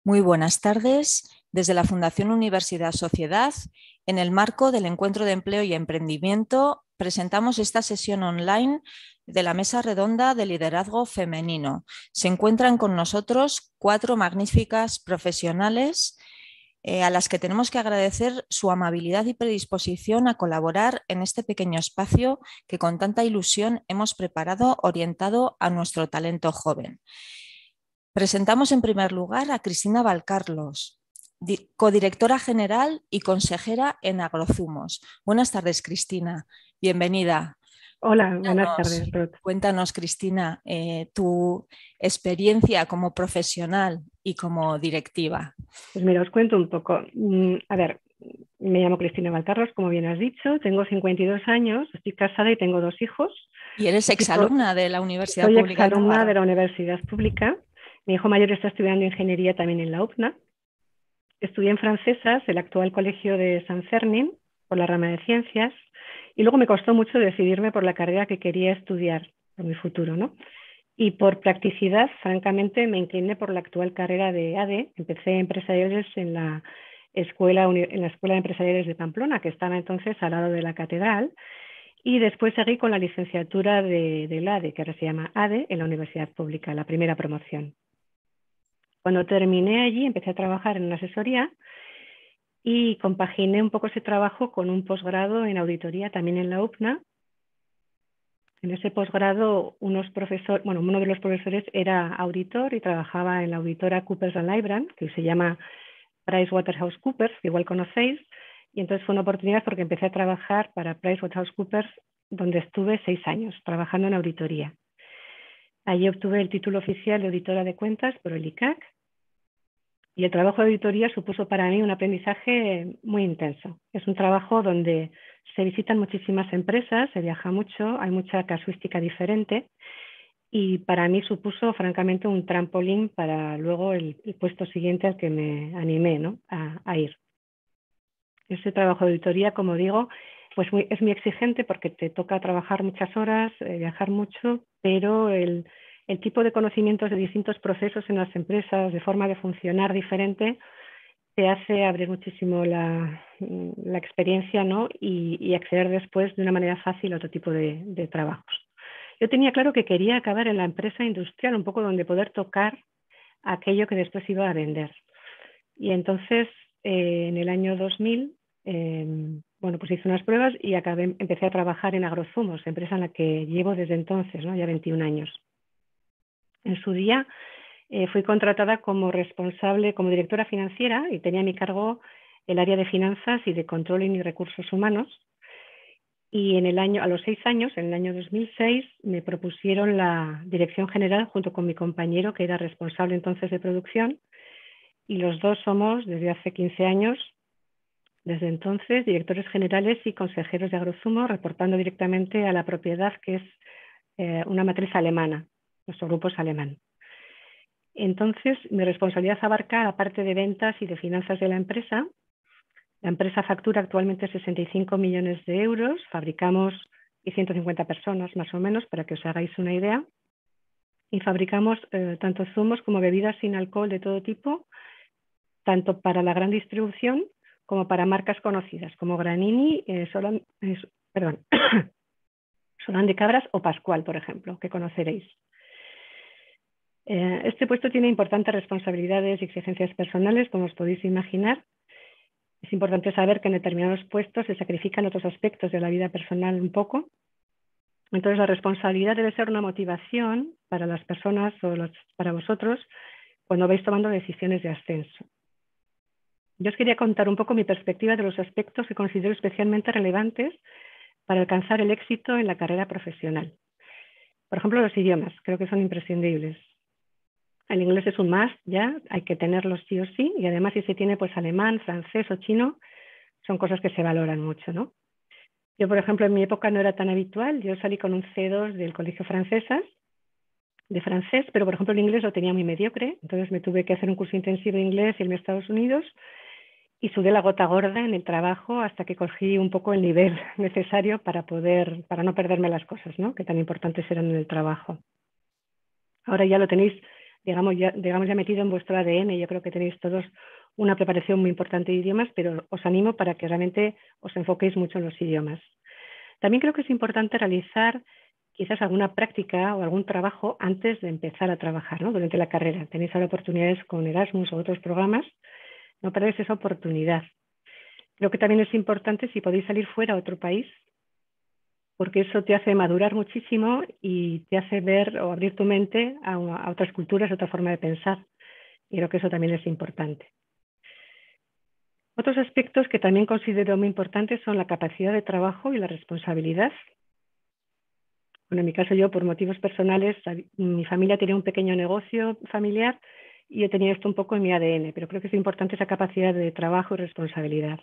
Muy buenas tardes. Desde la Fundación Universidad Sociedad, en el marco del Encuentro de Empleo y Emprendimiento, presentamos esta sesión online de la Mesa Redonda de Liderazgo Femenino. Se encuentran con nosotros 4 magníficas profesionales a las que tenemos que agradecer su amabilidad y predisposición a colaborar en este pequeño espacio que con tanta ilusión hemos preparado orientado a nuestro talento joven. Presentamos en primer lugar a Cristina Valcarlos, codirectora general y consejera en Agrozumos. Buenas tardes, Cristina. Bienvenida. Hola, buenas tardes, Ruth. Cuéntanos, Cristina, tu experiencia como profesional y como directiva. Pues mira, os cuento un poco. A ver, me llamo Cristina Valcarros, como bien has dicho, tengo 52 años, estoy casada y tengo 2 hijos. Y eres exalumna de la Universidad Soy Pública de exalumna de Navarra. la Universidad Pública. Mi hijo mayor está estudiando ingeniería también en la UPNA. Estudié en Francesas, el actual colegio de San Fermín, por la rama de ciencias. Y luego me costó mucho decidirme por la carrera que quería estudiar, por mi futuro, ¿no? Y por practicidad, francamente, me incliné por la actual carrera de ADE. Empecé empresariales en la Escuela de Empresariales de Pamplona, que estaba entonces al lado de la catedral, y después seguí con la licenciatura del ADE, que ahora se llama ADE, en la Universidad Pública, la primera promoción. Cuando terminé allí, empecé a trabajar en una asesoría y compaginé un poco ese trabajo con un posgrado en auditoría también en la UPNA. En ese posgrado, uno de los profesores era auditor y trabajaba en la auditora Coopers & Lybrand, que se llama PricewaterhouseCoopers, que igual conocéis, y entonces fue una oportunidad porque empecé a trabajar para PricewaterhouseCoopers, donde estuve 6 años trabajando en auditoría. Allí obtuve el título oficial de auditora de cuentas por el ICAC, y el trabajo de auditoría supuso para mí un aprendizaje muy intenso. Es un trabajo donde se visitan muchísimas empresas, se viaja mucho, hay mucha casuística diferente y para mí supuso francamente un trampolín para luego el puesto siguiente al que me animé, ¿no? a ir. Ese trabajo de auditoría, como digo, pues es muy exigente porque te toca trabajar muchas horas, viajar mucho, pero el tipo de conocimientos de distintos procesos en las empresas, de forma de funcionar diferente, te hace abrir muchísimo la experiencia, ¿no? y acceder después de una manera fácil a otro tipo de trabajos. Yo tenía claro que quería acabar en la empresa industrial, un poco donde poder tocar aquello que después iba a vender. Y entonces, en el año 2000, pues hice unas pruebas y empecé a trabajar en Agrozumos, empresa en la que llevo desde entonces, ¿no? Ya 21 años. En su día fui contratada como responsable, como directora financiera y tenía a mi cargo el área de finanzas y de controlling y recursos humanos. Y a los 6 años, en el año 2006, me propusieron la dirección general junto con mi compañero, que era responsable entonces de producción, y los dos somos, desde hace 15 años, desde entonces, directores generales y consejeros de Agrozumo, reportando directamente a la propiedad, que es una matriz alemana. Nuestro grupo es alemán. Entonces, mi responsabilidad abarca la parte de ventas y de finanzas de la empresa. La empresa factura actualmente 65 millones de euros, fabricamos 150 personas más o menos, para que os hagáis una idea, y fabricamos tanto zumos como bebidas sin alcohol de todo tipo, tanto para la gran distribución como para marcas conocidas, como Granini, Solán de Cabras o Pascual, por ejemplo, que conoceréis. Este puesto tiene importantes responsabilidades y exigencias personales, como os podéis imaginar. Es importante saber que en determinados puestos se sacrifican otros aspectos de la vida personal un poco. Entonces, la responsabilidad debe ser una motivación para las personas o para vosotros cuando vais tomando decisiones de ascenso. Yo os quería contar un poco mi perspectiva de los aspectos que considero especialmente relevantes para alcanzar el éxito en la carrera profesional. Por ejemplo, los idiomas, creo que son imprescindibles. El inglés es un must, ya, hay que tenerlo sí o sí, y además si se tiene pues alemán, francés o chino, son cosas que se valoran mucho, ¿no? Yo, por ejemplo, en mi época no era tan habitual, yo salí con un C2 del colegio Francesas, de francés, pero por ejemplo el inglés lo tenía muy mediocre, entonces me tuve que hacer un curso intensivo de inglés y irme a Estados Unidos, y sudé la gota gorda en el trabajo hasta que cogí un poco el nivel necesario para no perderme las cosas, ¿no? Que tan importantes eran en el trabajo. Ahora ya lo tenéis digamos ya metido en vuestro ADN. Yo creo que tenéis todos una preparación muy importante de idiomas, pero os animo para que realmente os enfoquéis mucho en los idiomas. También creo que es importante realizar quizás alguna práctica o algún trabajo antes de empezar a trabajar, ¿no? Durante la carrera. Tenéis ahora oportunidades con Erasmus o otros programas, no perdáis esa oportunidad. Creo que también es importante si podéis salir fuera a otro país, porque eso te hace madurar muchísimo y te hace ver o abrir tu mente a otras culturas, a otra forma de pensar. Y creo que eso también es importante. Otros aspectos que también considero muy importantes son la capacidad de trabajo y la responsabilidad. Bueno, en mi caso yo, por motivos personales, mi familia tenía un pequeño negocio familiar y yo tenía esto un poco en mi ADN, pero creo que es importante esa capacidad de trabajo y responsabilidad.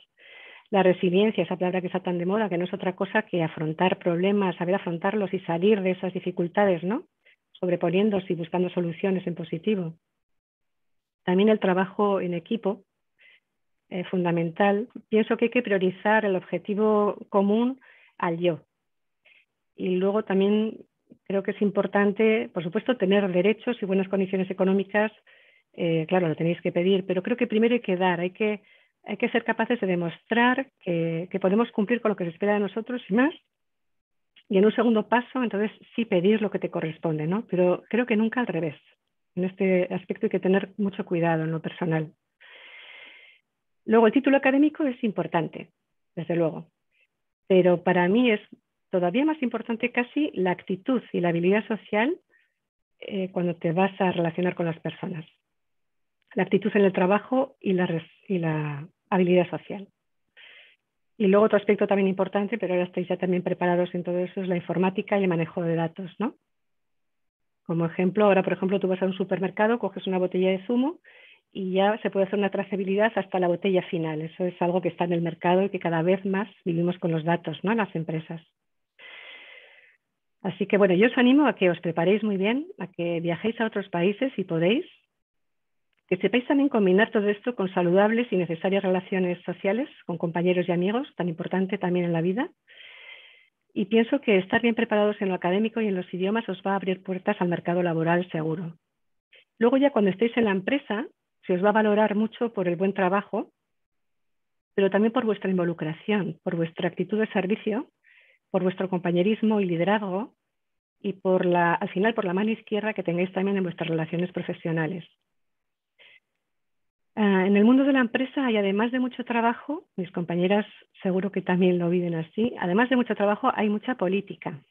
La resiliencia, esa palabra que está tan de moda, que no es otra cosa que afrontar problemas, saber afrontarlos y salir de esas dificultades, ¿no? Sobreponiéndose y buscando soluciones en positivo. También el trabajo en equipo, fundamental. Pienso que hay que priorizar el objetivo común al yo. Y luego también creo que es importante, por supuesto, tener derechos y buenas condiciones económicas. Claro, lo tenéis que pedir, pero creo que primero hay que dar, hay que ser capaces de demostrar que podemos cumplir con lo que se espera de nosotros y más. Y en un segundo paso, entonces sí pedir lo que te corresponde, ¿no? Pero creo que nunca al revés. En este aspecto hay que tener mucho cuidado en lo personal. Luego, el título académico es importante, desde luego, pero para mí es todavía más importante casi la actitud y la habilidad social cuando te vas a relacionar con las personas. La actitud en el trabajo y la habilidad social. Y luego otro aspecto también importante, pero ahora estáis ya también preparados en todo eso, es la informática y el manejo de datos, ¿no? Como ejemplo, ahora por ejemplo tú vas a un supermercado, coges una botella de zumo y ya se puede hacer una trazabilidad hasta la botella final. Eso es algo que está en el mercado y que cada vez más vivimos con los datos, ¿no? En las empresas. Así que bueno, yo os animo a que os preparéis muy bien, a que viajéis a otros países si podéis, que sepáis también combinar todo esto con saludables y necesarias relaciones sociales con compañeros y amigos, tan importante también en la vida. Y pienso que estar bien preparados en lo académico y en los idiomas os va a abrir puertas al mercado laboral seguro. Luego ya cuando estéis en la empresa, se os va a valorar mucho por el buen trabajo, pero también por vuestra involucración, por vuestra actitud de servicio, por vuestro compañerismo y liderazgo y al final por la mano izquierda que tengáis también en vuestras relaciones profesionales. En el mundo de la empresa hay, además de mucho trabajo, mis compañeras seguro que también lo viven así, además de mucho trabajo hay mucha política.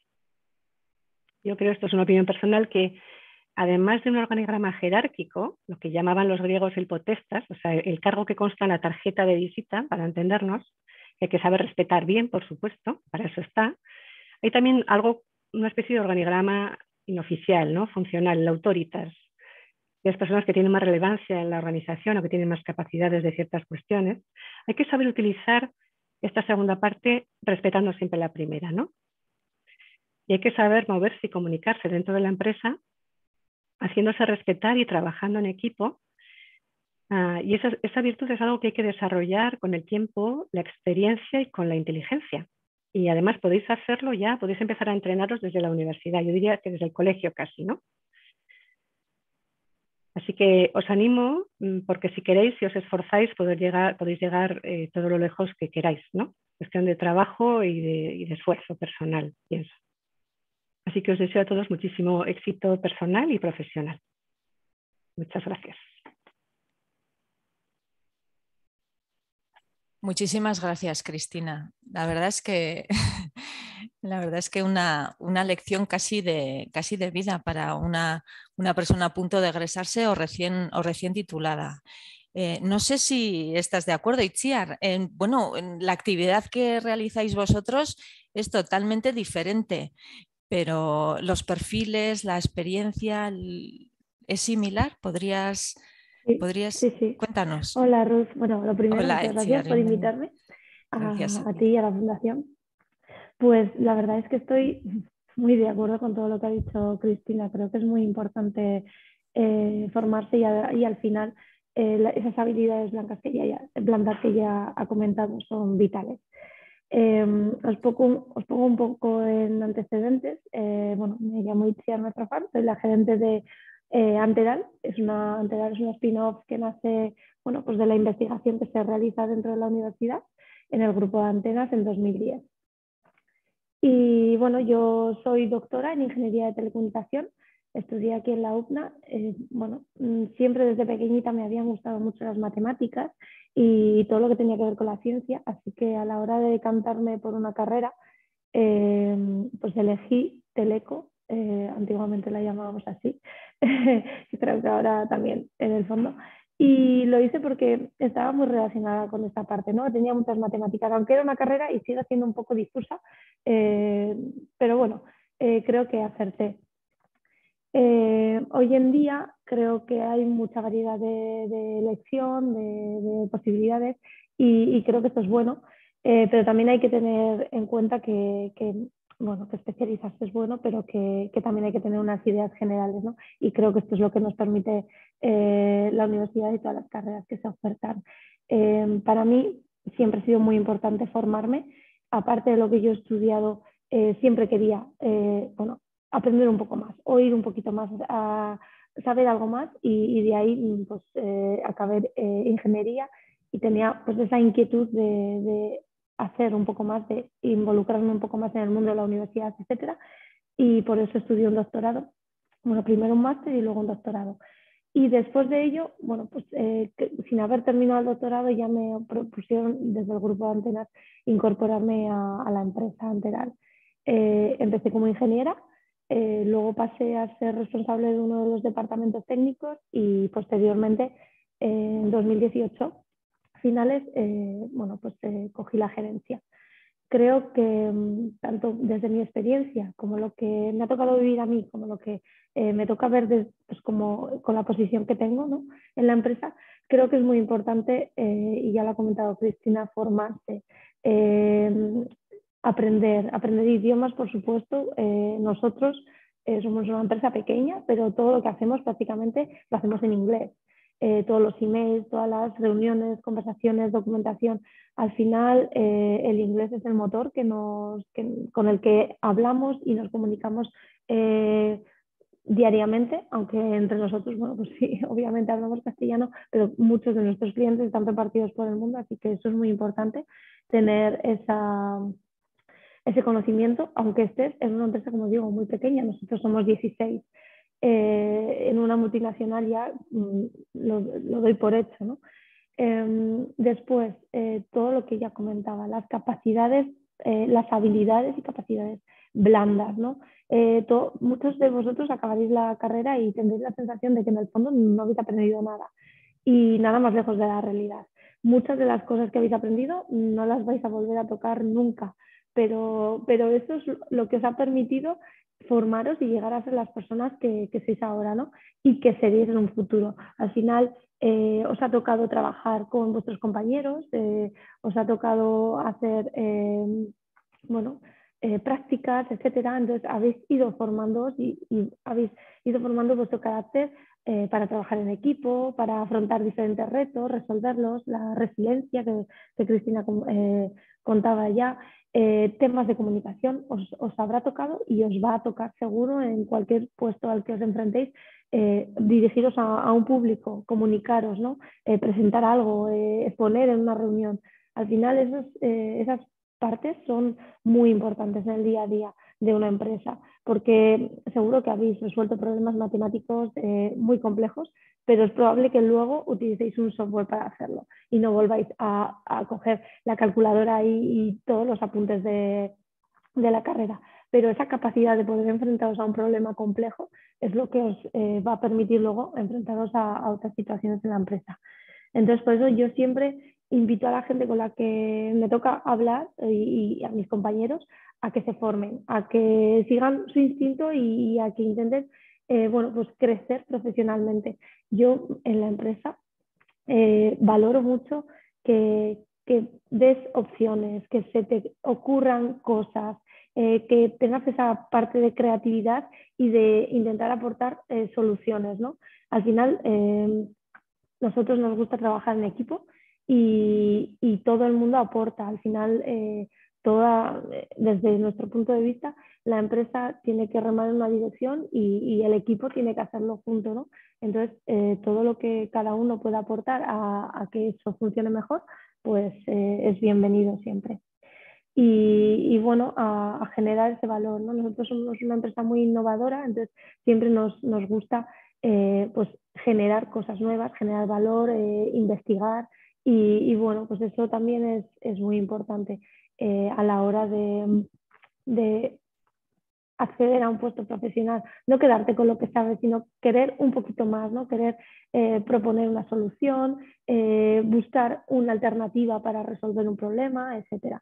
Yo creo, esto es una opinión personal, que además de un organigrama jerárquico, lo que llamaban los griegos el potestas, o sea, el cargo que consta en la tarjeta de visita, para entendernos, que hay que saber respetar bien, por supuesto, para eso está, hay también una especie de organigrama inoficial, ¿no? Funcional, el autoritas. Las personas que tienen más relevancia en la organización o que tienen más capacidades de ciertas cuestiones, hay que saber utilizar esta segunda parte respetando siempre la primera, ¿no? Y hay que saber moverse y comunicarse dentro de la empresa, haciéndose respetar y trabajando en equipo. Y esa virtud es algo que hay que desarrollar con el tiempo, la experiencia y con la inteligencia. Y además podéis hacerlo ya, podéis empezar a entrenaros desde la universidad, yo diría que desde el colegio casi, ¿no? Así que os animo, porque si queréis, si os esforzáis, podéis llegar todo lo lejos que queráis, ¿no? Cuestión de trabajo y de esfuerzo personal, pienso. Así que os deseo a todos muchísimo éxito personal y profesional. Muchas gracias. Muchísimas gracias, Cristina. La verdad es que, una lección casi de vida para una persona a punto de egresarse o recién titulada. No sé si estás de acuerdo, Itziar. Bueno, la actividad que realizáis vosotros es totalmente diferente, pero los perfiles, la experiencia, ¿es similar? Sí. Cuéntanos. Hola, Ruth. Bueno, lo primero, Hola, muchas gracias Itziar. por invitarme Gracias a a ti. ti y a la Fundación. Pues la verdad es que estoy muy de acuerdo con todo lo que ha dicho Cristina. Creo que es muy importante formarse y al final esas habilidades blandas que ya ha comentado son vitales. Os pongo un poco en antecedentes. Bueno, me llamo Itziar Metrofan, soy la gerente de Anteral es una spin-off que nace, bueno, pues de la investigación que se realiza dentro de la universidad en el grupo de Antenas en 2010. Y bueno, yo soy doctora en Ingeniería de Telecomunicación, estudié aquí en la UPNA. Bueno, siempre desde pequeñita me habían gustado mucho las matemáticas y todo lo que tenía que ver con la ciencia, así que a la hora de decantarme por una carrera, pues elegí Teleco, antiguamente la llamábamos así, y creo que ahora también en el fondo. Y lo hice porque estaba muy relacionada con esta parte, ¿no? Tenía muchas matemáticas, aunque era una carrera y sigue siendo un poco difusa, pero bueno, creo que acerté. Hoy en día creo que hay mucha variedad de elección, de posibilidades y creo que esto es bueno, pero también hay que tener en cuenta bueno, que especializarse es bueno, pero que también hay que tener unas ideas generales, ¿no? Y creo que esto es lo que nos permite la universidad y todas las carreras que se ofertan. Para mí siempre ha sido muy importante formarme, aparte de lo que yo he estudiado, siempre quería, bueno, aprender un poco más, oír un poquito más, a saber algo más y de ahí pues acabé ingeniería y tenía pues esa inquietud de hacer un poco más, de involucrarme un poco más en el mundo de la universidad, etcétera, y por eso estudié un doctorado. Bueno, primero un máster y luego un doctorado. Y después de ello, bueno, pues sin haber terminado el doctorado ya me propusieron desde el grupo de Antenas incorporarme a la empresa Anteral. Empecé como ingeniera, luego pasé a ser responsable de uno de los departamentos técnicos y posteriormente en 2018 finales, bueno, pues cogí la gerencia. Creo que tanto desde mi experiencia como lo que me ha tocado vivir a mí, como lo que me toca ver pues como, con la posición que tengo, ¿no?, en la empresa, creo que es muy importante, y ya lo ha comentado Cristina, formarse, aprender idiomas, por supuesto. Nosotros somos una empresa pequeña, pero todo lo que hacemos prácticamente lo hacemos en inglés. Todos los emails, todas las reuniones, conversaciones, documentación. Al final, el inglés es el motor con el que hablamos y nos comunicamos diariamente, aunque entre nosotros, bueno, pues sí, obviamente hablamos castellano, pero muchos de nuestros clientes están repartidos por el mundo, así que eso es muy importante, tener ese conocimiento, aunque estés en una empresa, como digo, muy pequeña. Nosotros somos 16. En una multinacional ya lo doy por hecho, ¿no? Después, todo lo que ya comentaba, las capacidades, las habilidades y capacidades blandas, ¿no? Muchos de vosotros acabaréis la carrera y tendréis la sensación de que en el fondo no habéis aprendido nada, y nada más lejos de la realidad. Muchas de las cosas que habéis aprendido no las vais a volver a tocar nunca, pero eso es lo que os ha permitido formaros y llegar a ser las personas que sois ahora, ¿no? Y que seréis en un futuro. Al final, os ha tocado trabajar con vuestros compañeros, os ha tocado hacer, bueno, prácticas, etcétera. Entonces habéis ido formándoos y habéis ido formando vuestro carácter para trabajar en equipo, para afrontar diferentes retos, resolverlos, la resiliencia que Cristina contaba ya, temas de comunicación os habrá tocado y os va a tocar seguro en cualquier puesto al que os enfrentéis. Dirigiros a un público, comunicaros, ¿no? Presentar algo, exponer en una reunión. Al final esas partes son muy importantes en el día a día de una empresa, porque seguro que habéis resuelto problemas matemáticos muy complejos, pero es probable que luego utilicéis un software para hacerlo y no volváis a coger la calculadora y todos los apuntes de la carrera. Pero esa capacidad de poder enfrentaros a un problema complejo es lo que os va a permitir luego enfrentaros a otras situaciones en la empresa. Entonces, por eso yo siempre invito a la gente con la que me toca hablar y a mis compañeros a que se formen, a que sigan su instinto y a que intenten bueno, pues crecer profesionalmente. Yo en la empresa valoro mucho que des opciones, que se te ocurran cosas, que tengas esa parte de creatividad y de intentar aportar soluciones, ¿no? Al final, nosotros nos gusta trabajar en equipo y todo el mundo aporta. Al final, desde nuestro punto de vista, la empresa tiene que remar en una dirección y el equipo tiene que hacerlo junto, ¿no? Entonces, todo lo que cada uno pueda aportar a que eso funcione mejor, pues es bienvenido siempre. Y bueno, a generar ese valor, ¿no? Nosotros somos una empresa muy innovadora, entonces siempre nos gusta pues generar cosas nuevas, generar valor, investigar y bueno, pues eso también es muy importante a la hora de acceder a un puesto profesional, no quedarte con lo que sabes, sino querer un poquito más, ¿no? Querer proponer una solución, buscar una alternativa para resolver un problema, etcétera.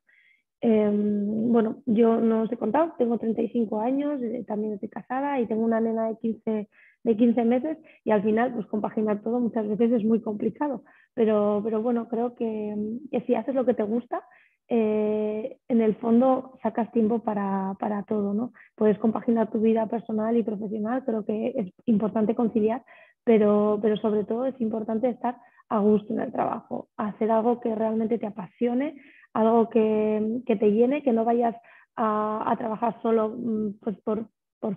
Bueno, yo no os he contado, tengo 35 años, también estoy casada y tengo una nena de 15 meses y al final pues compaginar todo muchas veces es muy complicado, pero bueno, creo que si haces lo que te gusta, en el fondo sacas tiempo para todo, ¿no? Puedes compaginar tu vida personal y profesional, creo que es importante conciliar, pero sobre todo es importante estar a gusto en el trabajo, hacer algo que realmente te apasione, algo que te llene, que no vayas a trabajar solo pues por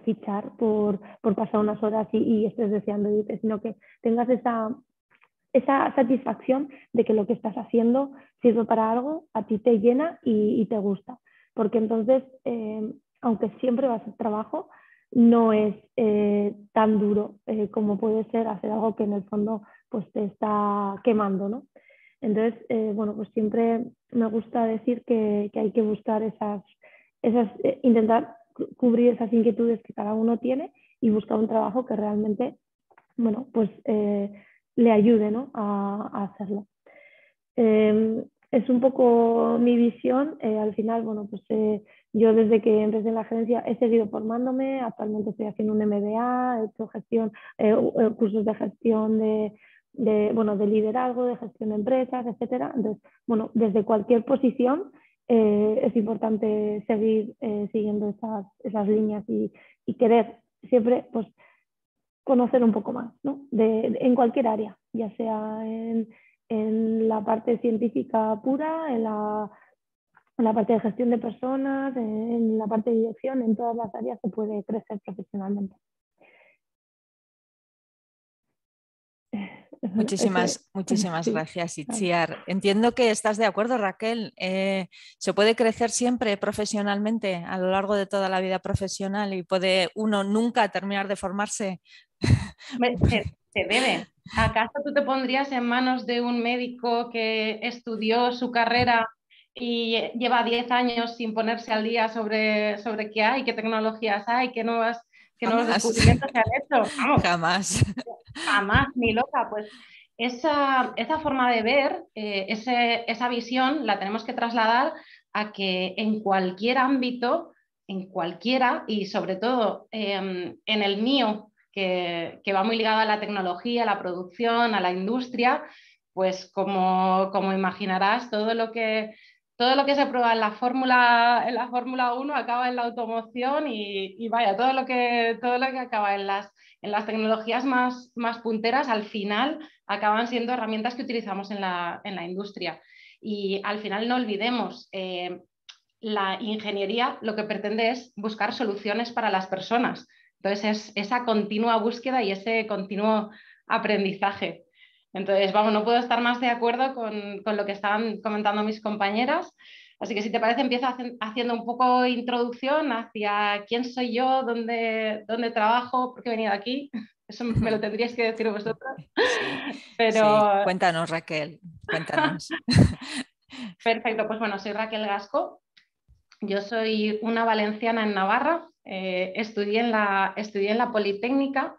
fichar, por pasar unas horas y estés deseando irte, sino que tengas esa satisfacción de que lo que estás haciendo sirve para algo, a ti te llena y te gusta. Porque entonces, aunque siempre va a ser trabajo, no es tan duro como puede ser hacer algo que en el fondo pues te está quemando, ¿no? Entonces, bueno, pues siempre me gusta decir que hay que buscar intentar cubrir esas inquietudes que cada uno tiene y buscar un trabajo que realmente, bueno, pues le ayude, ¿no? a hacerlo. Es un poco mi visión. Al final, bueno, pues yo desde que empecé en la agencia he seguido formándome. Actualmente estoy haciendo un MBA, he hecho cursos de gestión de liderazgo, de gestión de empresas, etcétera. Entonces, bueno, desde cualquier posición es importante seguir siguiendo esas líneas y querer siempre, pues, conocer un poco más, ¿no? En cualquier área, ya sea en la parte científica pura, en la parte de gestión de personas, en la parte de dirección, en todas las áreas se puede crecer profesionalmente. Muchísimas gracias, Itziar. Entiendo que estás de acuerdo, Raquel. ¿Se puede crecer siempre profesionalmente a lo largo de toda la vida profesional y puede uno nunca terminar de formarse? Se debe. ¿Acaso tú te pondrías en manos de un médico que estudió su carrera y lleva 10 años sin ponerse al día sobre qué hay, qué tecnologías hay, qué nuevos descubrimientos se han hecho? Vamos, jamás, ni loca. Pues esa forma de ver, esa visión, la tenemos que trasladar a que en cualquier ámbito, en cualquiera, y sobre todo en el mío, que va muy ligado a la tecnología, a la producción, a la industria, pues como imaginarás, todo lo que se prueba en la Fórmula 1 acaba en la automoción y vaya, todo lo que acaba en las tecnologías más punteras, al final acaban siendo herramientas que utilizamos en la industria. Y al final no olvidemos, la ingeniería lo que pretende es buscar soluciones para las personas. Entonces es esa continua búsqueda y ese continuo aprendizaje. Entonces, vamos, no puedo estar más de acuerdo con lo que estaban comentando mis compañeras. Así que si te parece, empiezo haciendo un poco introducción hacia quién soy yo, dónde trabajo, por qué he venido aquí. Eso me lo tendríais que decir vosotros. Sí, Pero... sí. Cuéntanos, Raquel, cuéntanos. Perfecto, pues bueno, soy Raquel Gasco. Yo soy una valenciana en Navarra, estudié en la Politécnica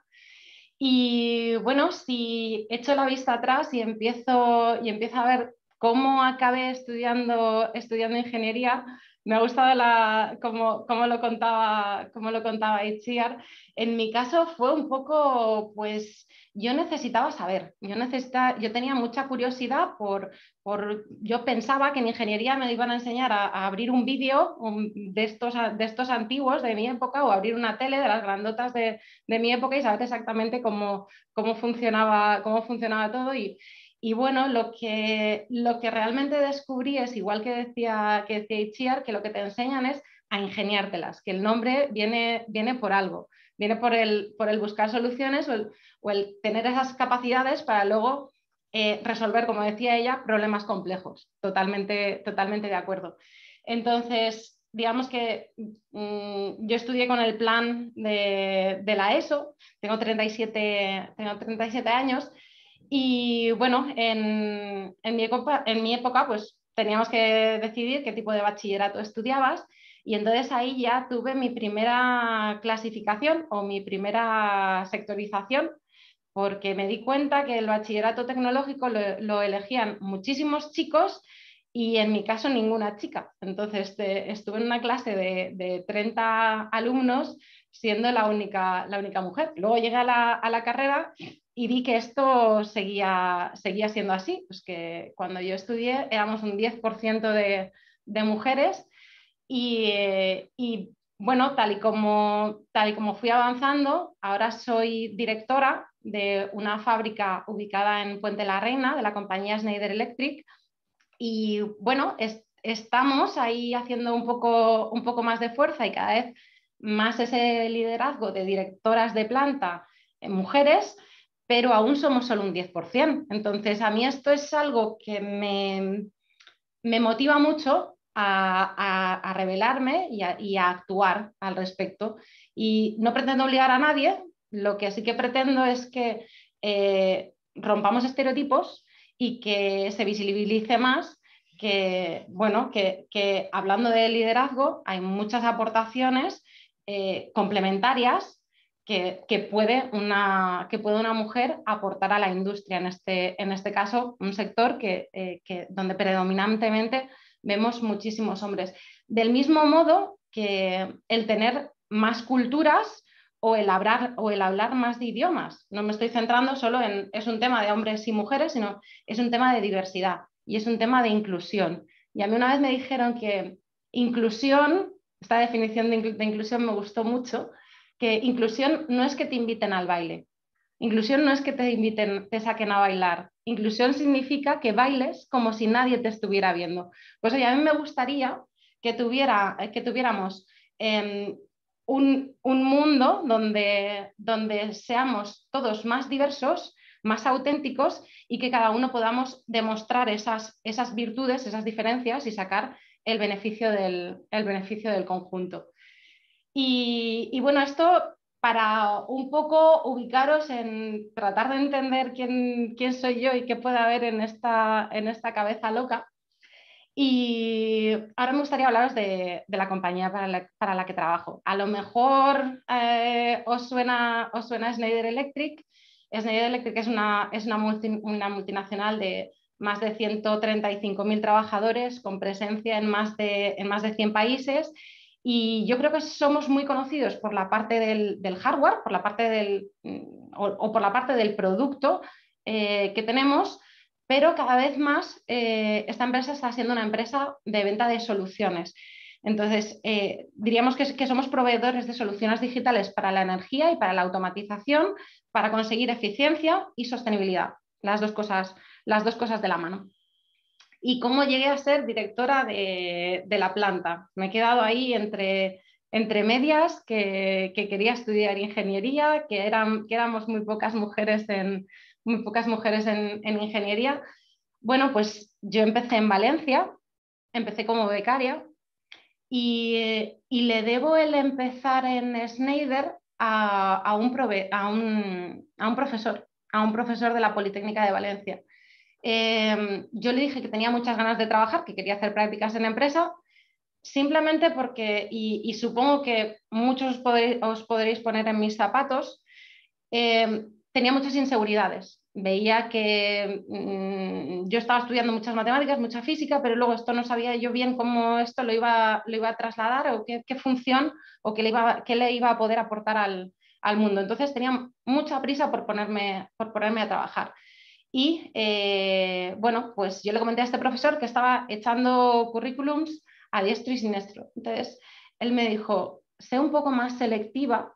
y bueno, si echo la vista atrás y empiezo a ver cómo acabé estudiando ingeniería, me ha gustado cómo lo contaba Itziar. En mi caso fue un poco, pues yo necesitaba saber, yo tenía mucha curiosidad yo pensaba que en ingeniería me iban a enseñar a abrir un vídeo de estos antiguos de mi época o abrir una tele de las grandotas de mi época y saber exactamente cómo funcionaba todo Y bueno, lo que realmente descubrí es, igual que decía Itziar, que lo que te enseñan es a ingeniártelas, que el nombre viene por algo, viene por el buscar soluciones o el tener esas capacidades para luego resolver, como decía ella, problemas complejos. Totalmente de acuerdo. Entonces, digamos que yo estudié con el plan de la ESO, tengo 37 años. Y bueno, en mi época pues teníamos que decidir qué tipo de bachillerato estudiabas y entonces ahí ya tuve mi primera clasificación o mi primera sectorización porque me di cuenta que el bachillerato tecnológico lo elegían muchísimos chicos y en mi caso ninguna chica. Entonces estuve en una clase de 30 alumnos siendo la única mujer. Luego llegué a la carrera y vi que esto seguía siendo así, pues que cuando yo estudié éramos un 10% de mujeres y bueno, tal y como fui avanzando, ahora soy directora de una fábrica ubicada en Puente la Reina, de la compañía Schneider Electric, y bueno, estamos ahí haciendo un poco más de fuerza y cada vez más ese liderazgo de directoras de planta en mujeres, pero aún somos solo un 10%. Entonces, a mí esto es algo que me motiva mucho a rebelarme y a actuar al respecto. Y no pretendo obligar a nadie, lo que sí que pretendo es que rompamos estereotipos y que se visibilice más que, bueno, que hablando de liderazgo hay muchas aportaciones complementarias que puede una mujer aportar a la industria, en este caso un sector donde predominantemente vemos muchísimos hombres. Del mismo modo que el tener más culturas o el hablar más de idiomas. No me estoy centrando solo es un tema de hombres y mujeres, sino es un tema de diversidad y es un tema de inclusión. Y a mí una vez me dijeron que inclusión, esta definición de inclusión me gustó mucho, que inclusión no es que te inviten al baile, inclusión no es que te saquen a bailar, inclusión significa que bailes como si nadie te estuviera viendo. Pues oye, a mí me gustaría que tuviéramos un mundo donde seamos todos más diversos, más auténticos y que cada uno podamos demostrar esas virtudes, esas diferencias y sacar el beneficio del conjunto. Y bueno, esto para un poco ubicaros en tratar de entender quién soy yo y qué puede haber en esta cabeza loca. Y ahora me gustaría hablaros de la compañía para la que trabajo. A lo mejor os suena Schneider Electric. Schneider Electric es una multinacional de más de 135.000 trabajadores con presencia en más de 100 países. Y yo creo que somos muy conocidos por la parte del hardware, por la parte o por la parte del producto que tenemos, pero cada vez más esta empresa está siendo una empresa de venta de soluciones. Entonces, diríamos que somos proveedores de soluciones digitales para la energía y para la automatización, para conseguir eficiencia y sostenibilidad, las dos cosas de la mano. ¿Y cómo llegué a ser directora de la planta? Me he quedado ahí entre medias, que quería estudiar ingeniería, que éramos muy pocas mujeres en ingeniería. Bueno, pues yo empecé en Valencia, empecé como becaria y le debo el empezar en Schneider a un profesor de la Politécnica de Valencia. Yo le dije que tenía muchas ganas de trabajar, que quería hacer prácticas en empresa, simplemente porque, y supongo que muchos os podréis poner en mis zapatos, tenía muchas inseguridades. Veía que yo estaba estudiando muchas matemáticas, mucha física, pero luego esto no sabía yo bien cómo esto lo iba a trasladar o qué función o qué le iba a poder aportar al mundo. Entonces tenía mucha prisa por ponerme a trabajar. Y bueno, pues yo le comenté a este profesor que estaba echando currículums a diestro y siniestro. Entonces él me dijo, sé un poco más selectiva,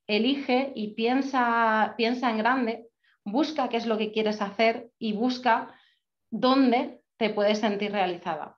elige y piensa en grande, busca qué es lo que quieres hacer y busca dónde te puedes sentir realizada.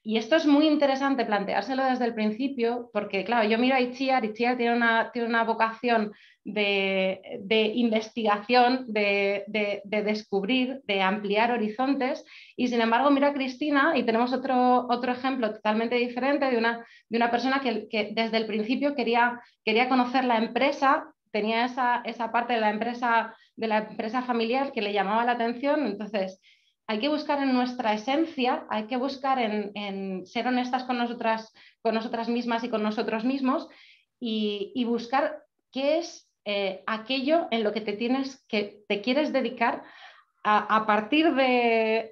Y esto es muy interesante planteárselo desde el principio, porque claro, yo miro a Itziar, Itziar tiene una vocación de investigación, de descubrir, de ampliar horizontes, y sin embargo miro a Cristina y tenemos otro ejemplo totalmente diferente de una persona que desde el principio quería conocer la empresa, tenía esa parte de la empresa familiar que le llamaba la atención. Entonces hay que buscar en nuestra esencia, hay que buscar en ser honestas con nosotras mismas y con nosotros mismos, y buscar qué es aquello en lo que te quieres dedicar a partir de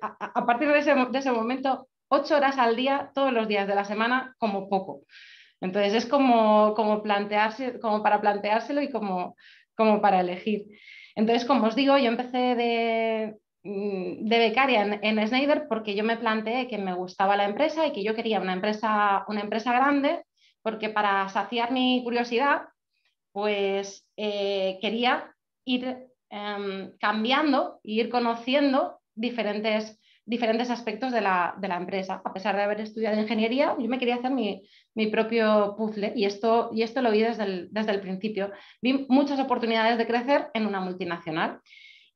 ese momento, 8 horas al día, todos los días de la semana, como poco. Entonces es como para planteárselo y como para elegir. Entonces, como os digo, yo empecé de becaria en Schneider porque yo me planteé que me gustaba la empresa y que yo quería una empresa grande, porque para saciar mi curiosidad, pues quería ir cambiando e ir conociendo diferentes aspectos de la empresa. A pesar de haber estudiado ingeniería, yo me quería hacer mi propio puzzle, y esto lo vi desde el principio. Vi muchas oportunidades de crecer en una multinacional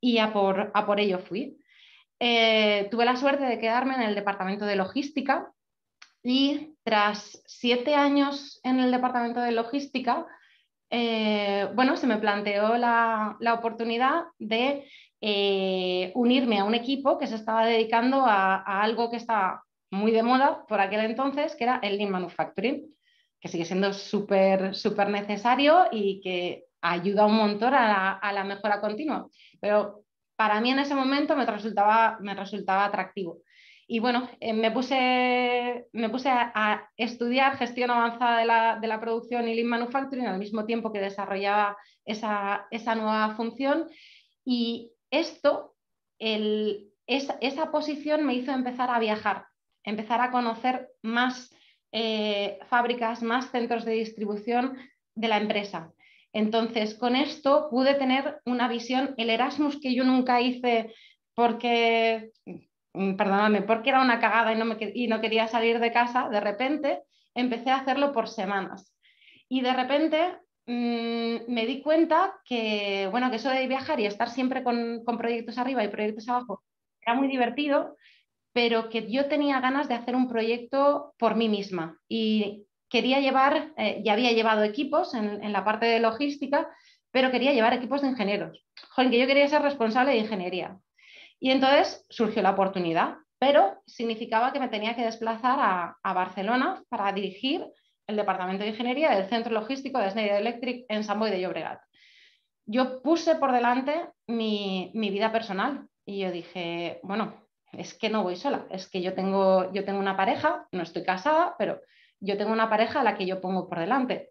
y a por ello fui. Tuve la suerte de quedarme en el departamento de logística, y tras 7 años en el departamento de logística, se me planteó la oportunidad de unirme a un equipo que se estaba dedicando a algo que estaba muy de moda por aquel entonces, que era el Lean Manufacturing, que sigue siendo súper necesario y que ayuda un montón a la mejora continua. Pero para mí en ese momento me resultaba atractivo. Y bueno, me puse a estudiar gestión avanzada de la producción y Lean Manufacturing al mismo tiempo que desarrollaba esa nueva función. Y esa posición me hizo empezar a viajar, empezar a conocer más fábricas, más centros de distribución de la empresa. Entonces, con esto pude tener una visión, el Erasmus que yo nunca hice porque era una cagada y no quería salir de casa, de repente empecé a hacerlo por semanas. Y de repente me di cuenta que eso de viajar y estar siempre con proyectos arriba y proyectos abajo era muy divertido, pero que yo tenía ganas de hacer un proyecto por mí misma. Y quería llevar, ya había llevado equipos en la parte de logística, pero quería llevar equipos de ingenieros. Joder, que yo quería ser responsable de ingeniería. Y entonces surgió la oportunidad, pero significaba que me tenía que desplazar a Barcelona para dirigir el departamento de ingeniería del centro logístico de Schneider Electric en Sant Boi de Llobregat. Yo puse por delante mi vida personal y yo dije, bueno, es que no voy sola, es que yo tengo una pareja, no estoy casada, pero yo tengo una pareja a la que yo pongo por delante.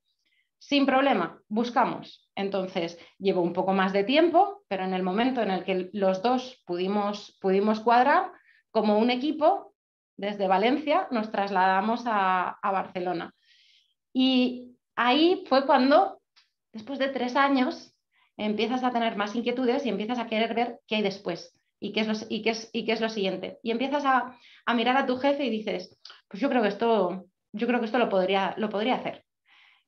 Sin problema, buscamos. Entonces, llevo un poco más de tiempo, pero en el momento en el que los dos pudimos cuadrar, como un equipo, desde Valencia nos trasladamos a Barcelona. Y ahí fue cuando, después de 3 años, empiezas a tener más inquietudes y empiezas a querer ver qué hay después y qué es lo siguiente. Y empiezas a mirar a tu jefe y dices, pues yo creo que esto lo podría hacer.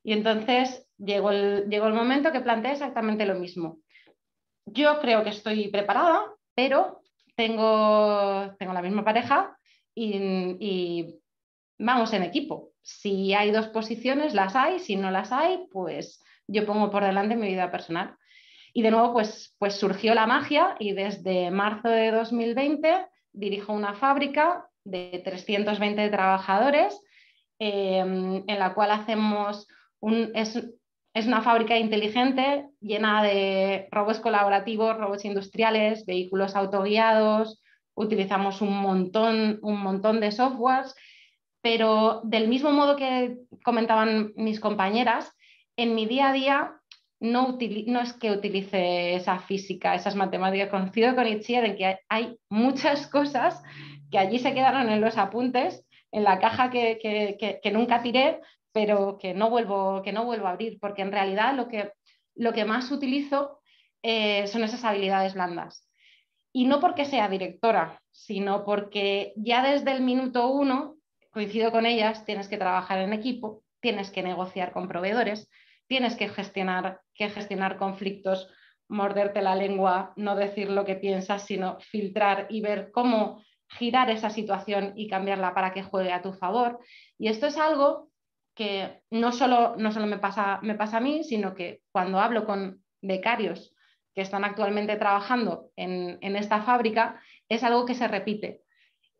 Y entonces llegó el momento que planteé exactamente lo mismo. Yo creo que estoy preparada, pero tengo la misma pareja y vamos en equipo. Si hay 2 posiciones, las hay. Si no las hay, pues yo pongo por delante mi vida personal. Y de nuevo, pues surgió la magia, y desde marzo de 2020 dirijo una fábrica de 320 trabajadores, en la cual hacemos es una fábrica inteligente llena de robots colaborativos, robots industriales, vehículos autoguiados. Utilizamos un montón de softwares, pero del mismo modo que comentaban mis compañeras, en mi día a día no es que utilice esa física, esas matemáticas. Coincido con Itziar en que hay muchas cosas que allí se quedaron en los apuntes, en la caja que nunca tiré, pero que no vuelvo a abrir, porque en realidad lo que más utilizo son esas habilidades blandas. Y no porque sea directora, sino porque ya desde el minuto 1, coincido con ellas, tienes que trabajar en equipo, tienes que negociar con proveedores, tienes que gestionar conflictos, morderte la lengua, no decir lo que piensas, sino filtrar y ver cómo girar esa situación y cambiarla para que juegue a tu favor. Y esto es algo que no solo me pasa a mí, sino que cuando hablo con becarios que están actualmente trabajando en esta fábrica, es algo que se repite.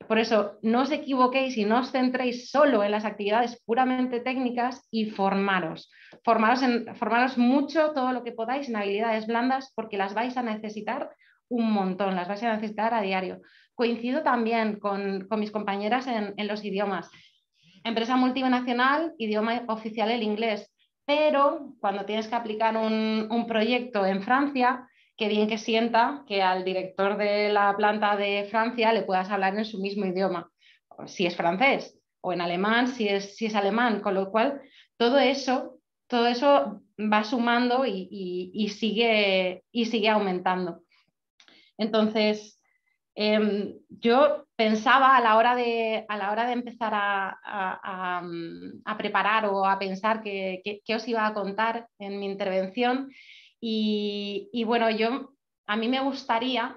Por eso, no os equivoquéis y no os centréis solo en las actividades puramente técnicas y formaros. Formaros mucho todo lo que podáis en habilidades blandas porque las vais a necesitar un montón, las vais a necesitar a diario. Coincido también con mis compañeras en los idiomas. Empresa multinacional, idioma oficial el inglés, pero cuando tienes que aplicar un proyecto en Francia, qué bien que sienta que al director de la planta de Francia le puedas hablar en su mismo idioma, si es francés, o en alemán, si es alemán, con lo cual todo eso va sumando y sigue aumentando. Entonces, yo pensaba a la hora de empezar a preparar o a pensar qué os iba a contar en mi intervención y bueno, a mí me gustaría,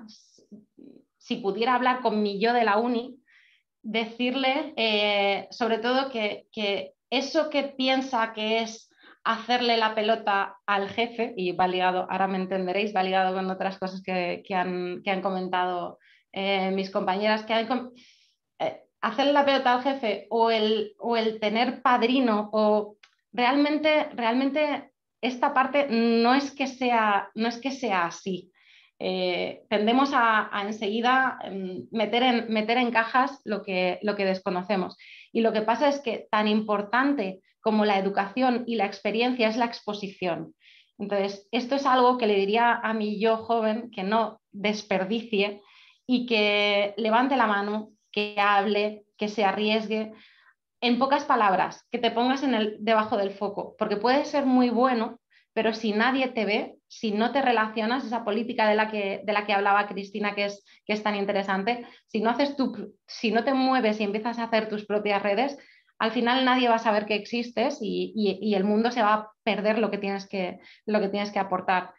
si pudiera hablar con mi yo de la uni, decirle sobre todo que eso que piensa que es hacerle la pelota al jefe, y va ligado, ahora me entenderéis, va ligado con otras cosas que han comentado mis compañeras, hacerle la pelota al jefe o el tener padrino, o realmente esta parte no es que sea así. Tendemos a enseguida meter en cajas lo que desconocemos. Y lo que pasa es que tan importante como la educación y la experiencia es la exposición. Entonces, esto es algo que le diría a mi yo joven que no desperdicie y que levante la mano, que hable, que se arriesgue. En pocas palabras, que te pongas debajo del foco, porque puede ser muy bueno, pero si nadie te ve, si no te relacionas, esa política de la que hablaba Cristina, que es tan interesante, si no te mueves y empiezas a hacer tus propias redes, al final nadie va a saber que existes y el mundo se va a perder lo que tienes que aportar.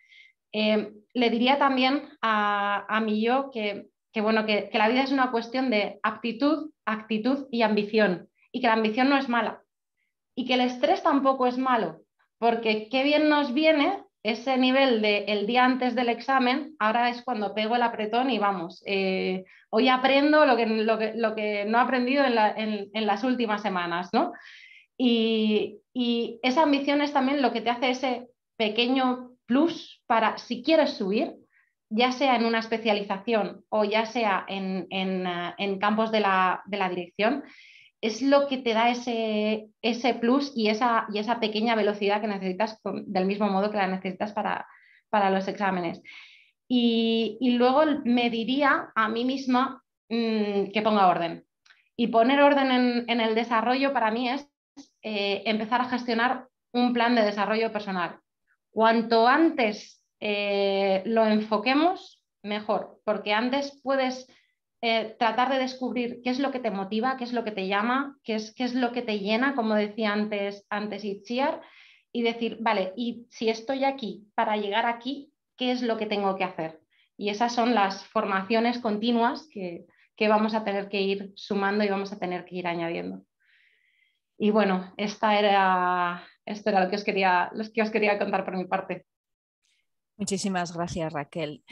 Le diría también a mi yo que la vida es una cuestión de aptitud, actitud y ambición, y que la ambición no es mala, y que el estrés tampoco es malo, porque qué bien nos viene ese nivel del día antes del examen. Ahora es cuando pego el apretón y vamos, hoy aprendo lo que no he aprendido en las últimas semanas, ¿no? Y esa ambición es también lo que te hace ese pequeño plus para, si quieres subir, ya sea en una especialización o ya sea en campos de la dirección, es lo que te da ese plus y esa pequeña velocidad que necesitas, del mismo modo que la necesitas para los exámenes. Y luego me diría a mí misma que ponga orden. Y poner orden en el desarrollo para mí es empezar a gestionar un plan de desarrollo personal. Cuanto antes lo enfoquemos, mejor, porque antes puedes tratar de descubrir qué es lo que te motiva, qué es lo que te llama, qué es lo que te llena, como decía antes Itziar, y decir, vale, y si estoy aquí para llegar aquí, ¿qué es lo que tengo que hacer? Y esas son las formaciones continuas que vamos a tener que ir sumando y vamos a tener que ir añadiendo. Y bueno, esto era lo que os quería contar por mi parte. Muchísimas gracias, Raquel.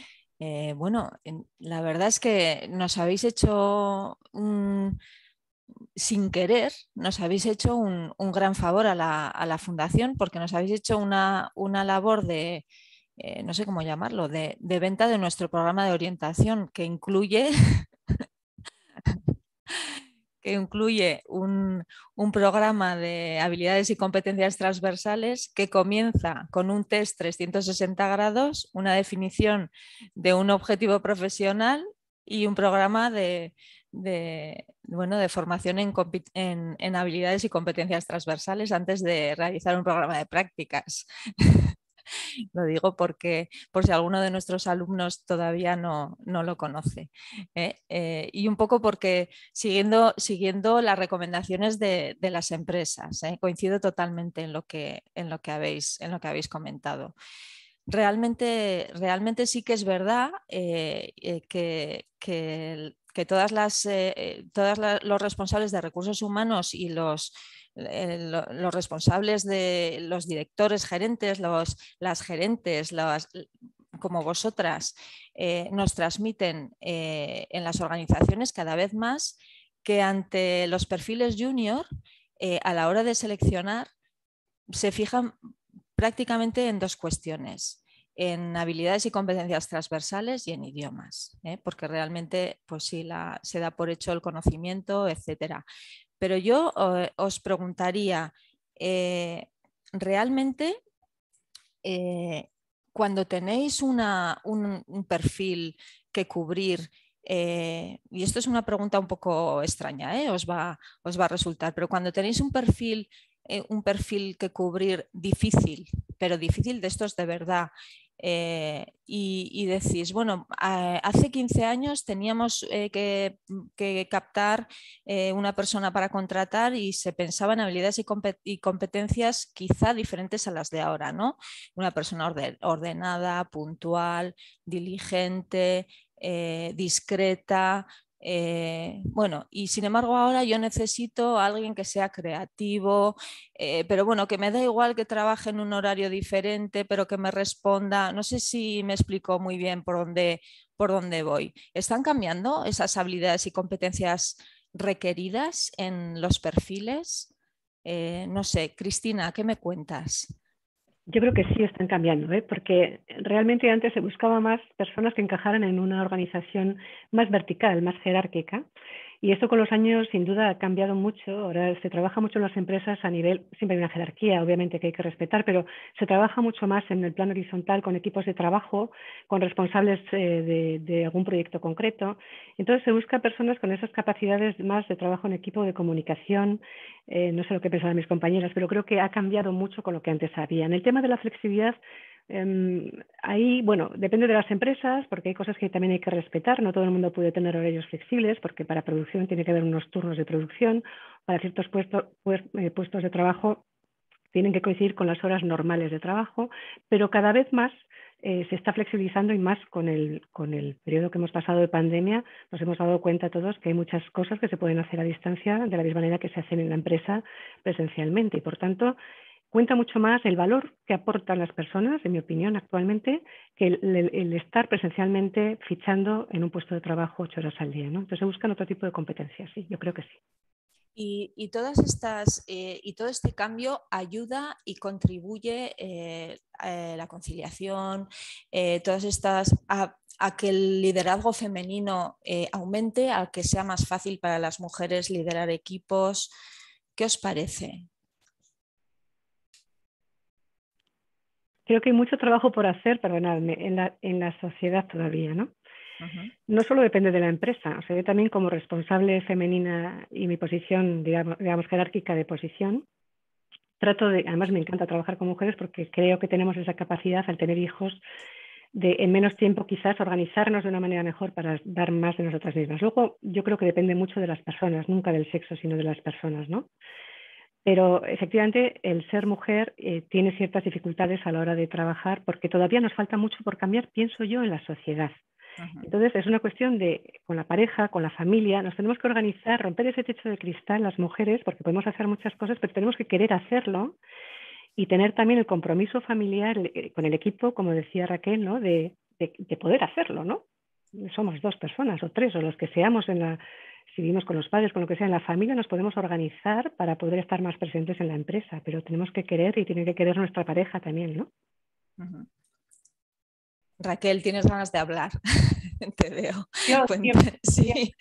Bueno, la verdad es que nos habéis hecho sin querer, nos habéis hecho un gran favor a la Fundación, porque nos habéis hecho una labor de, no sé cómo llamarlo, de venta de nuestro programa de orientación, que incluye un programa de habilidades y competencias transversales que comienza con un test 360 grados, una definición de un objetivo profesional y un programa de formación en habilidades y competencias transversales antes de realizar un programa de prácticas. Lo digo porque por si alguno de nuestros alumnos todavía no lo conoce. Y un poco porque siguiendo las recomendaciones de las empresas, coincido totalmente en lo que habéis comentado. Realmente sí que es verdad que todos los responsables de recursos humanos y los responsables de los directores, gerentes, las gerentes, como vosotras, nos transmiten en las organizaciones cada vez más que ante los perfiles junior, a la hora de seleccionar, se fijan prácticamente en dos cuestiones: en habilidades y competencias transversales y en idiomas, porque realmente pues sí, se da por hecho el conocimiento, etcétera. Pero yo os preguntaría, realmente, cuando tenéis un perfil que cubrir, y esto es una pregunta un poco extraña, os va a resultar, pero cuando tenéis un perfil que cubrir difícil, pero difícil de estos de verdad, y decís, bueno, hace 15 años teníamos que captar una persona para contratar y se pensaba en habilidades y competencias quizá diferentes a las de ahora, ¿no? Una persona ordenada, puntual, diligente, discreta. Bueno, y sin embargo ahora yo necesito a alguien que sea creativo, pero bueno, que me da igual que trabaje en un horario diferente, pero que me responda. No sé si me explico muy bien por dónde voy. ¿Están cambiando esas habilidades y competencias requeridas en los perfiles? No sé, Cristina, ¿qué me cuentas? Yo creo que sí están cambiando, porque realmente antes se buscaba más personas que encajaran en una organización más vertical, más jerárquica. Y esto con los años sin duda ha cambiado mucho. Ahora se trabaja mucho en las empresas a nivel, siempre hay una jerarquía, obviamente, que hay que respetar, pero se trabaja mucho más en el plano horizontal con equipos de trabajo, con responsables de algún proyecto concreto. Entonces se busca personas con esas capacidades más de trabajo en equipo, de comunicación. No sé lo que pensaban mis compañeras, pero creo que ha cambiado mucho con lo que antes había. En el tema de la flexibilidad, ahí, bueno, depende de las empresas, porque hay cosas que también hay que respetar. No todo el mundo puede tener horarios flexibles, porque para producción tiene que haber unos turnos de producción. Para ciertos puestos de trabajo tienen que coincidir con las horas normales de trabajo, pero cada vez más se está flexibilizando, y más con el periodo que hemos pasado de pandemia. Nos hemos dado cuenta todos que hay muchas cosas que se pueden hacer a distancia de la misma manera que se hacen en la empresa presencialmente, y por tanto cuenta mucho más el valor que aportan las personas, en mi opinión, actualmente, que el estar presencialmente fichando en un puesto de trabajo 8 horas al día, ¿no? Entonces se buscan otro tipo de competencias, sí, yo creo que sí. Y todo este cambio ayuda y contribuye a la conciliación, todas estas, a que el liderazgo femenino aumente, a que sea más fácil para las mujeres liderar equipos. ¿Qué os parece? Creo que hay mucho trabajo por hacer, perdonadme, en la sociedad todavía, ¿no? Uh-huh. No solo depende de la empresa, o sea, yo también como responsable femenina y mi posición, digamos jerárquica de posición, además me encanta trabajar con mujeres porque creo que tenemos esa capacidad al tener hijos de en menos tiempo quizás organizarnos de una manera mejor para dar más de nosotras mismas. Luego yo creo que depende mucho de las personas, nunca del sexo, sino de las personas, ¿no? Pero efectivamente el ser mujer tiene ciertas dificultades a la hora de trabajar porque todavía nos falta mucho por cambiar, pienso yo, en la sociedad. Uh-huh. Entonces es una cuestión de, con la pareja, con la familia, nos tenemos que organizar, romper ese techo de cristal las mujeres, porque podemos hacer muchas cosas, pero tenemos que querer hacerlo y tener también el compromiso familiar con el equipo, como decía Raquel, ¿no? de poder hacerlo, ¿no? Somos 2 personas o 3 o los que seamos si vivimos con los padres, con lo que sea, en la familia nos podemos organizar para poder estar más presentes en la empresa, pero tenemos que querer, y tiene que querer nuestra pareja también, ¿no? Uh-huh. Raquel, tienes ganas de hablar. Te veo. Sí,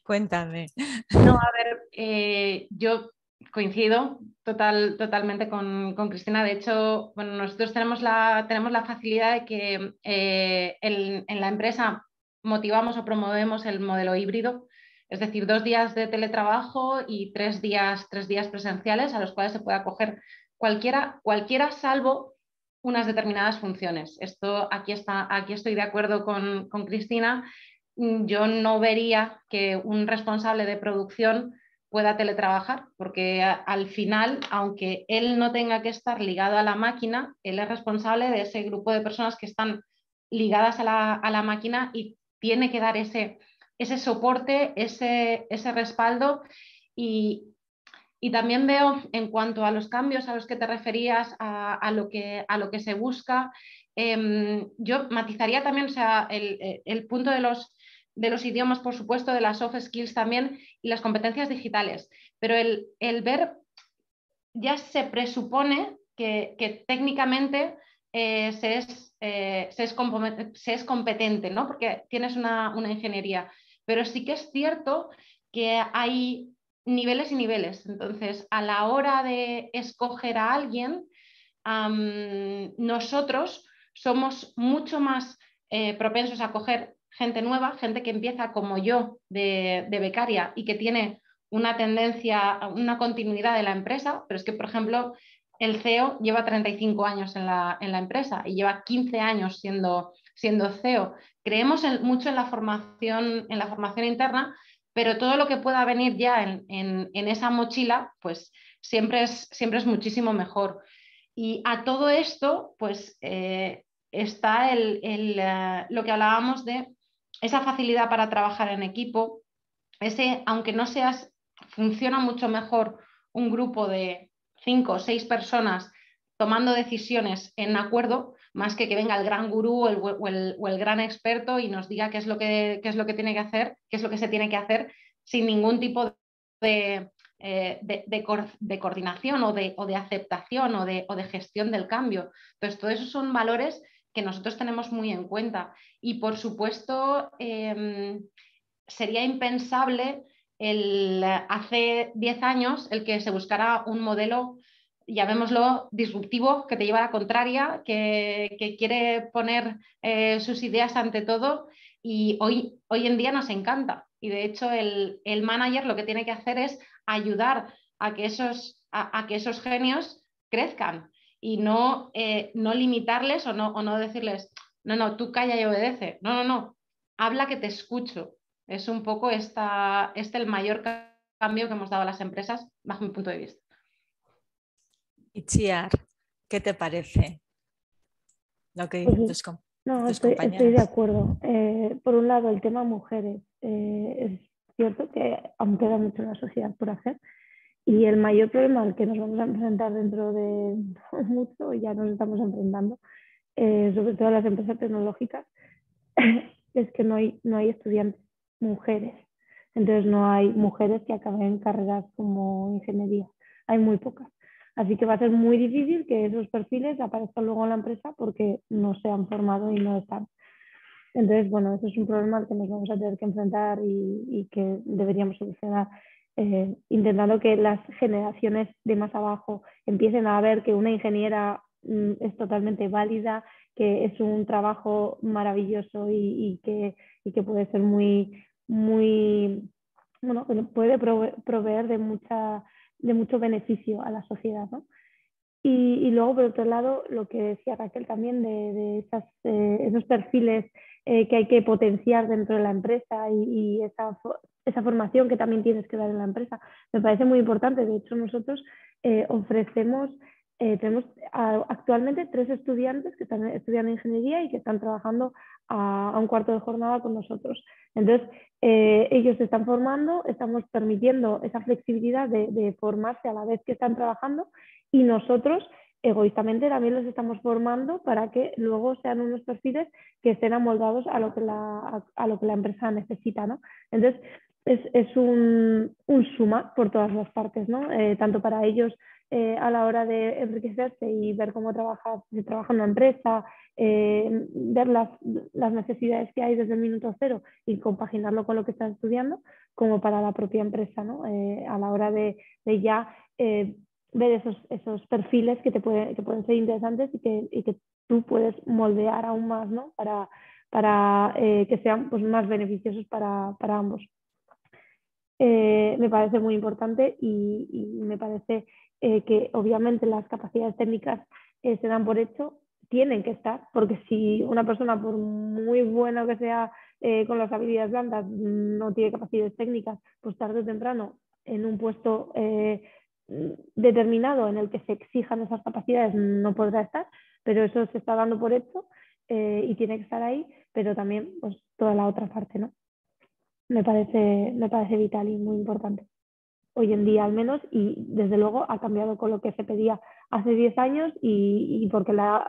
cuéntame. No, a ver, yo coincido totalmente con Cristina. De hecho, bueno, nosotros tenemos la facilidad de que en la empresa motivamos o promovemos el modelo híbrido, es decir, 2 días de teletrabajo y 3 días presenciales, a los cuales se puede acoger cualquiera salvo unas determinadas funciones. Esto aquí estoy de acuerdo con Cristina. Yo no vería que un responsable de producción pueda teletrabajar, porque al final, aunque él no tenga que estar ligado a la máquina, él es responsable de ese grupo de personas que están ligadas a la máquina y tiene que dar ese soporte, ese respaldo. Y también veo, en cuanto a los cambios a los que te referías, a lo que se busca, yo matizaría también, o sea, el punto de los idiomas, por supuesto, de las soft skills también y las competencias digitales. Pero el ver, ya se presupone que técnicamente se es competente, ¿no? Porque tienes una ingeniería. Pero sí que es cierto que hay niveles y niveles. Entonces, a la hora de escoger a alguien, nosotros somos mucho más propensos a coger gente nueva, gente que empieza como yo de becaria y que tiene una tendencia, una continuidad de la empresa, pero es que, por ejemplo, el CEO lleva 35 años en la empresa y lleva 15 años siendo CEO. Creemos mucho en la formación interna, pero todo lo que pueda venir ya en esa mochila, pues siempre es muchísimo mejor. Y a todo esto, pues está lo que hablábamos de esa facilidad para trabajar en equipo, aunque no funciona mucho mejor un grupo de 5 o 6 personas tomando decisiones en acuerdo, más que venga el gran gurú o el gran experto y nos diga qué es lo que tiene que hacer, qué es lo que se tiene que hacer, sin ningún tipo de coordinación o de aceptación o de gestión del cambio. Entonces, todo eso son valores que nosotros tenemos muy en cuenta. Y, por supuesto, sería impensable hace 10 años el que se buscara un modelo, llamémoslo disruptivo, que te lleva a la contraria, que quiere poner sus ideas ante todo, y hoy en día nos encanta. Y de hecho el manager lo que tiene que hacer es ayudar a que esos genios crezcan y no limitarles o no decirles, no, tú calla y obedece. No, habla que te escucho. Es un poco el mayor cambio que hemos dado a las empresas bajo mi punto de vista. Itziar, ¿qué te parece lo que dicen tus compañeras? Estoy de acuerdo. Por un lado, el tema mujeres. Es cierto que aún queda mucho en la sociedad por hacer. Y el mayor problema al que nos vamos a enfrentar dentro de mucho, ya nos estamos enfrentando, sobre todo las empresas tecnológicas, es que no hay estudiantes mujeres. Entonces no hay mujeres que acaben carreras como ingeniería. Hay muy pocas. Así que va a ser muy difícil que esos perfiles aparezcan luego en la empresa porque no se han formado y no están. Entonces, bueno, eso es un problema al que nos vamos a tener que enfrentar y que deberíamos solucionar, intentando que las generaciones de más abajo empiecen a ver que una ingeniera es totalmente válida, que es un trabajo maravilloso y que puede ser muy, bueno, que puede proveer de mucho beneficio a la sociedad, ¿no? Y luego, por otro lado, lo que decía Raquel también de esos perfiles que hay que potenciar dentro de la empresa y esa formación que también tienes que dar en la empresa, me parece muy importante. De hecho, nosotros tenemos actualmente 3 estudiantes que están estudiando ingeniería y que están trabajando a un cuarto de jornada con nosotros. Entonces, ellos se están formando, estamos permitiendo esa flexibilidad de formarse a la vez que están trabajando, y nosotros egoístamente también los estamos formando para que luego sean unos perfiles que estén amoldados a lo que la empresa necesita, ¿no? Entonces, es un suma por todas las partes, ¿no? Tanto para ellos a la hora de enriquecerse y ver cómo se trabaja en una empresa, ver las necesidades que hay desde el minuto cero y compaginarlo con lo que están estudiando, como para la propia empresa, ¿no? A la hora de ya ver esos perfiles que pueden ser interesantes y que tú puedes moldear aún más, ¿no? Para que sean pues, más beneficiosos para ambos. Me parece muy importante y me parece que obviamente las capacidades técnicas se dan por hecho, tienen que estar, porque si una persona, por muy bueno que sea con las habilidades blandas, no tiene capacidades técnicas, pues tarde o temprano en un puesto determinado en el que se exijan esas capacidades no podrá estar, pero eso se está dando por hecho y tiene que estar ahí, pero también pues toda la otra parte, ¿no? Me parece vital y muy importante. Hoy en día al menos, y desde luego ha cambiado con lo que se pedía hace 10 años y porque la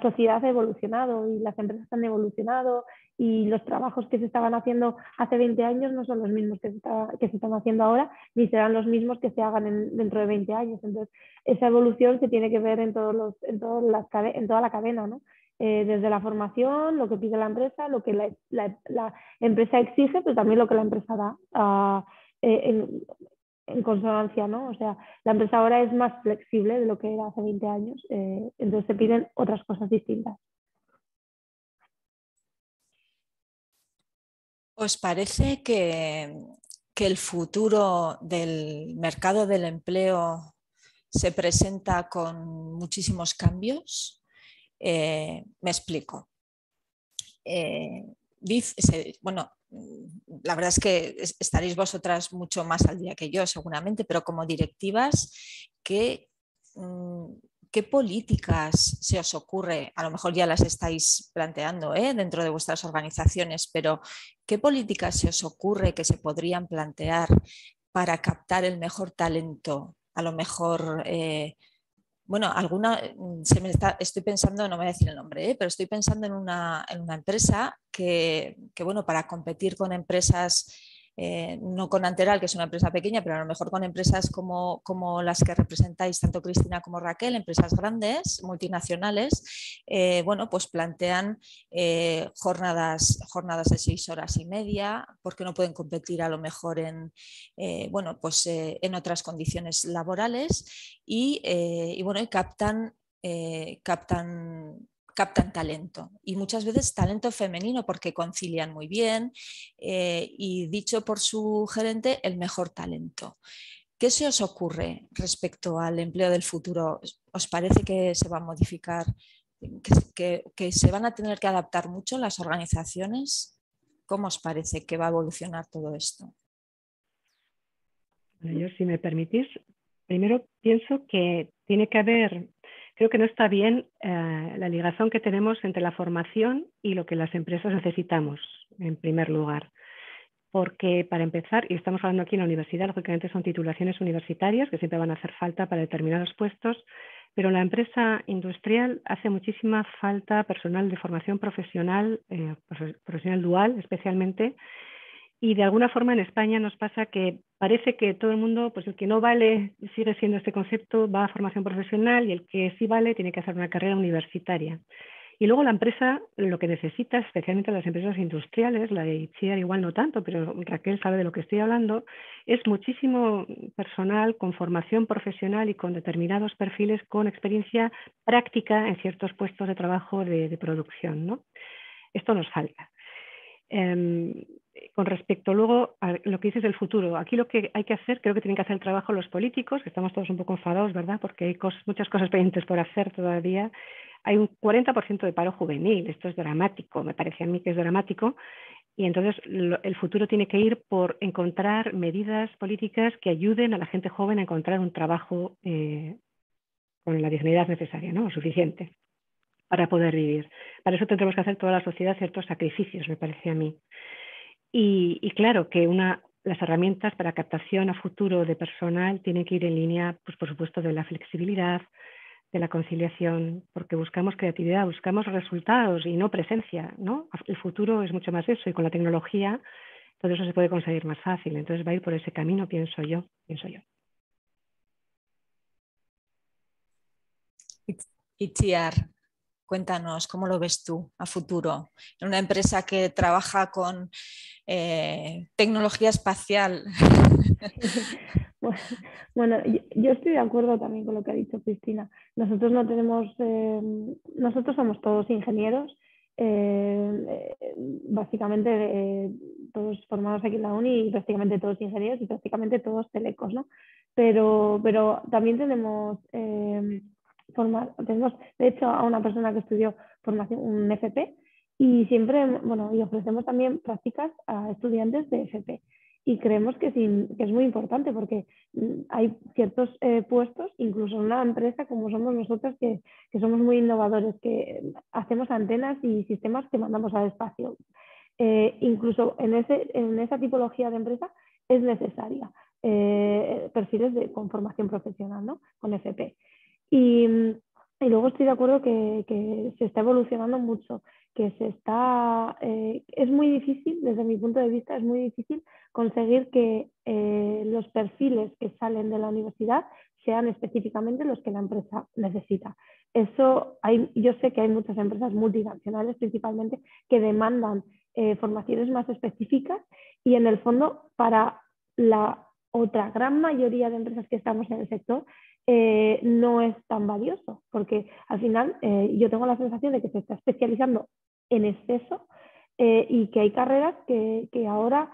sociedad ha evolucionado y las empresas han evolucionado y los trabajos que se estaban haciendo hace 20 años no son los mismos que se están haciendo ahora, ni serán los mismos que se hagan dentro de 20 años. Entonces, esa evolución se tiene que ver en toda la cadena, ¿no? Desde la formación, lo que pide la empresa, lo que la empresa exige, pero también lo que la empresa da en consonancia, ¿no? O sea, la empresa ahora es más flexible de lo que era hace 20 años, entonces se piden otras cosas distintas. ¿Os parece que el futuro del mercado del empleo se presenta con muchísimos cambios? Me explico. Bueno, la verdad es que estaréis vosotras mucho más al día que yo, seguramente, pero como directivas, ¿qué políticas se os ocurre? A lo mejor ya las estáis planteando dentro de vuestras organizaciones, pero ¿qué políticas se os ocurre que se podrían plantear para captar el mejor talento? A lo mejor... bueno, estoy pensando, no voy a decir el nombre, pero estoy pensando en una empresa que, bueno, para competir con empresas, no con Anteral, que es una empresa pequeña, pero a lo mejor con empresas como las que representáis tanto Cristina como Raquel, empresas grandes, multinacionales, bueno, pues plantean jornadas de 6 horas y media, porque no pueden competir a lo mejor bueno, pues, en otras condiciones laborales y bueno, y captan talento y muchas veces talento femenino porque concilian muy bien y dicho por su gerente, el mejor talento. ¿Qué se os ocurre respecto al empleo del futuro? ¿Os parece que se va a modificar, que se van a tener que adaptar mucho las organizaciones? ¿Cómo os parece que va a evolucionar todo esto? Bueno, yo, si me permitís, primero pienso que tiene que haber, creo que no está bien la ligación que tenemos entre la formación y lo que las empresas necesitamos, en primer lugar. Porque para empezar, y estamos hablando aquí en la universidad, lógicamente son titulaciones universitarias que siempre van a hacer falta para determinados puestos, pero en la empresa industrial hace muchísima falta personal de formación profesional, profesional dual especialmente, y de alguna forma en España nos pasa que parece que todo el mundo, pues el que no vale sigue siendo este concepto, va a formación profesional y el que sí vale tiene que hacer una carrera universitaria. Y luego la empresa lo que necesita, especialmente las empresas industriales, la de Itziar igual no tanto, pero Raquel sabe de lo que estoy hablando, es muchísimo personal con formación profesional y con determinados perfiles con experiencia práctica en ciertos puestos de trabajo de producción, ¿no? Esto nos falta. Con respecto luego a lo que dices del futuro, aquí lo que hay que hacer, creo que tienen que hacer el trabajo los políticos, que estamos todos un poco enfadados, ¿verdad? Porque hay muchas cosas pendientes por hacer todavía. Hay un 40% de paro juvenil, esto es dramático, me parece a mí que es dramático, y entonces el futuro tiene que ir por encontrar medidas políticas que ayuden a la gente joven a encontrar un trabajo con la dignidad necesaria, ¿no? O suficiente para poder vivir. Para eso tendremos que hacer toda la sociedad ciertos sacrificios, me parece a mí. Y claro que las herramientas para captación a futuro de personal tienen que ir en línea, pues por supuesto, de la flexibilidad, de la conciliación, porque buscamos creatividad, buscamos resultados y no presencia, ¿no? El futuro es mucho más eso y con la tecnología todo eso se puede conseguir más fácil. Entonces va a ir por ese camino, pienso yo. Itziar, cuéntanos, ¿cómo lo ves tú a futuro? En una empresa que trabaja con tecnología espacial. Bueno, yo estoy de acuerdo también con lo que ha dicho Cristina. Nosotros no tenemos, nosotros somos todos ingenieros, básicamente todos formados aquí en la uni y prácticamente todos ingenieros y prácticamente todos telecos, ¿no? Pero también tenemos formar. Tenemos, de hecho, a una persona que estudió formación, un FP, y siempre, bueno, y ofrecemos también prácticas a estudiantes de FP. Y creemos que es muy importante porque hay ciertos puestos, incluso en una empresa como somos nosotros, que somos muy innovadores, que hacemos antenas y sistemas que mandamos al espacio. Incluso en esa tipología de empresa es necesaria perfiles con formación profesional, ¿no? Con FP. Y luego estoy de acuerdo que se está evolucionando mucho, que es muy difícil, desde mi punto de vista, es muy difícil conseguir que los perfiles que salen de la universidad sean específicamente los que la empresa necesita. Yo sé que hay muchas empresas multinacionales principalmente que demandan formaciones más específicas y en el fondo para la otra gran mayoría de empresas que estamos en el sector no es tan valioso, porque al final yo tengo la sensación de que se está especializando en exceso y que hay carreras que ahora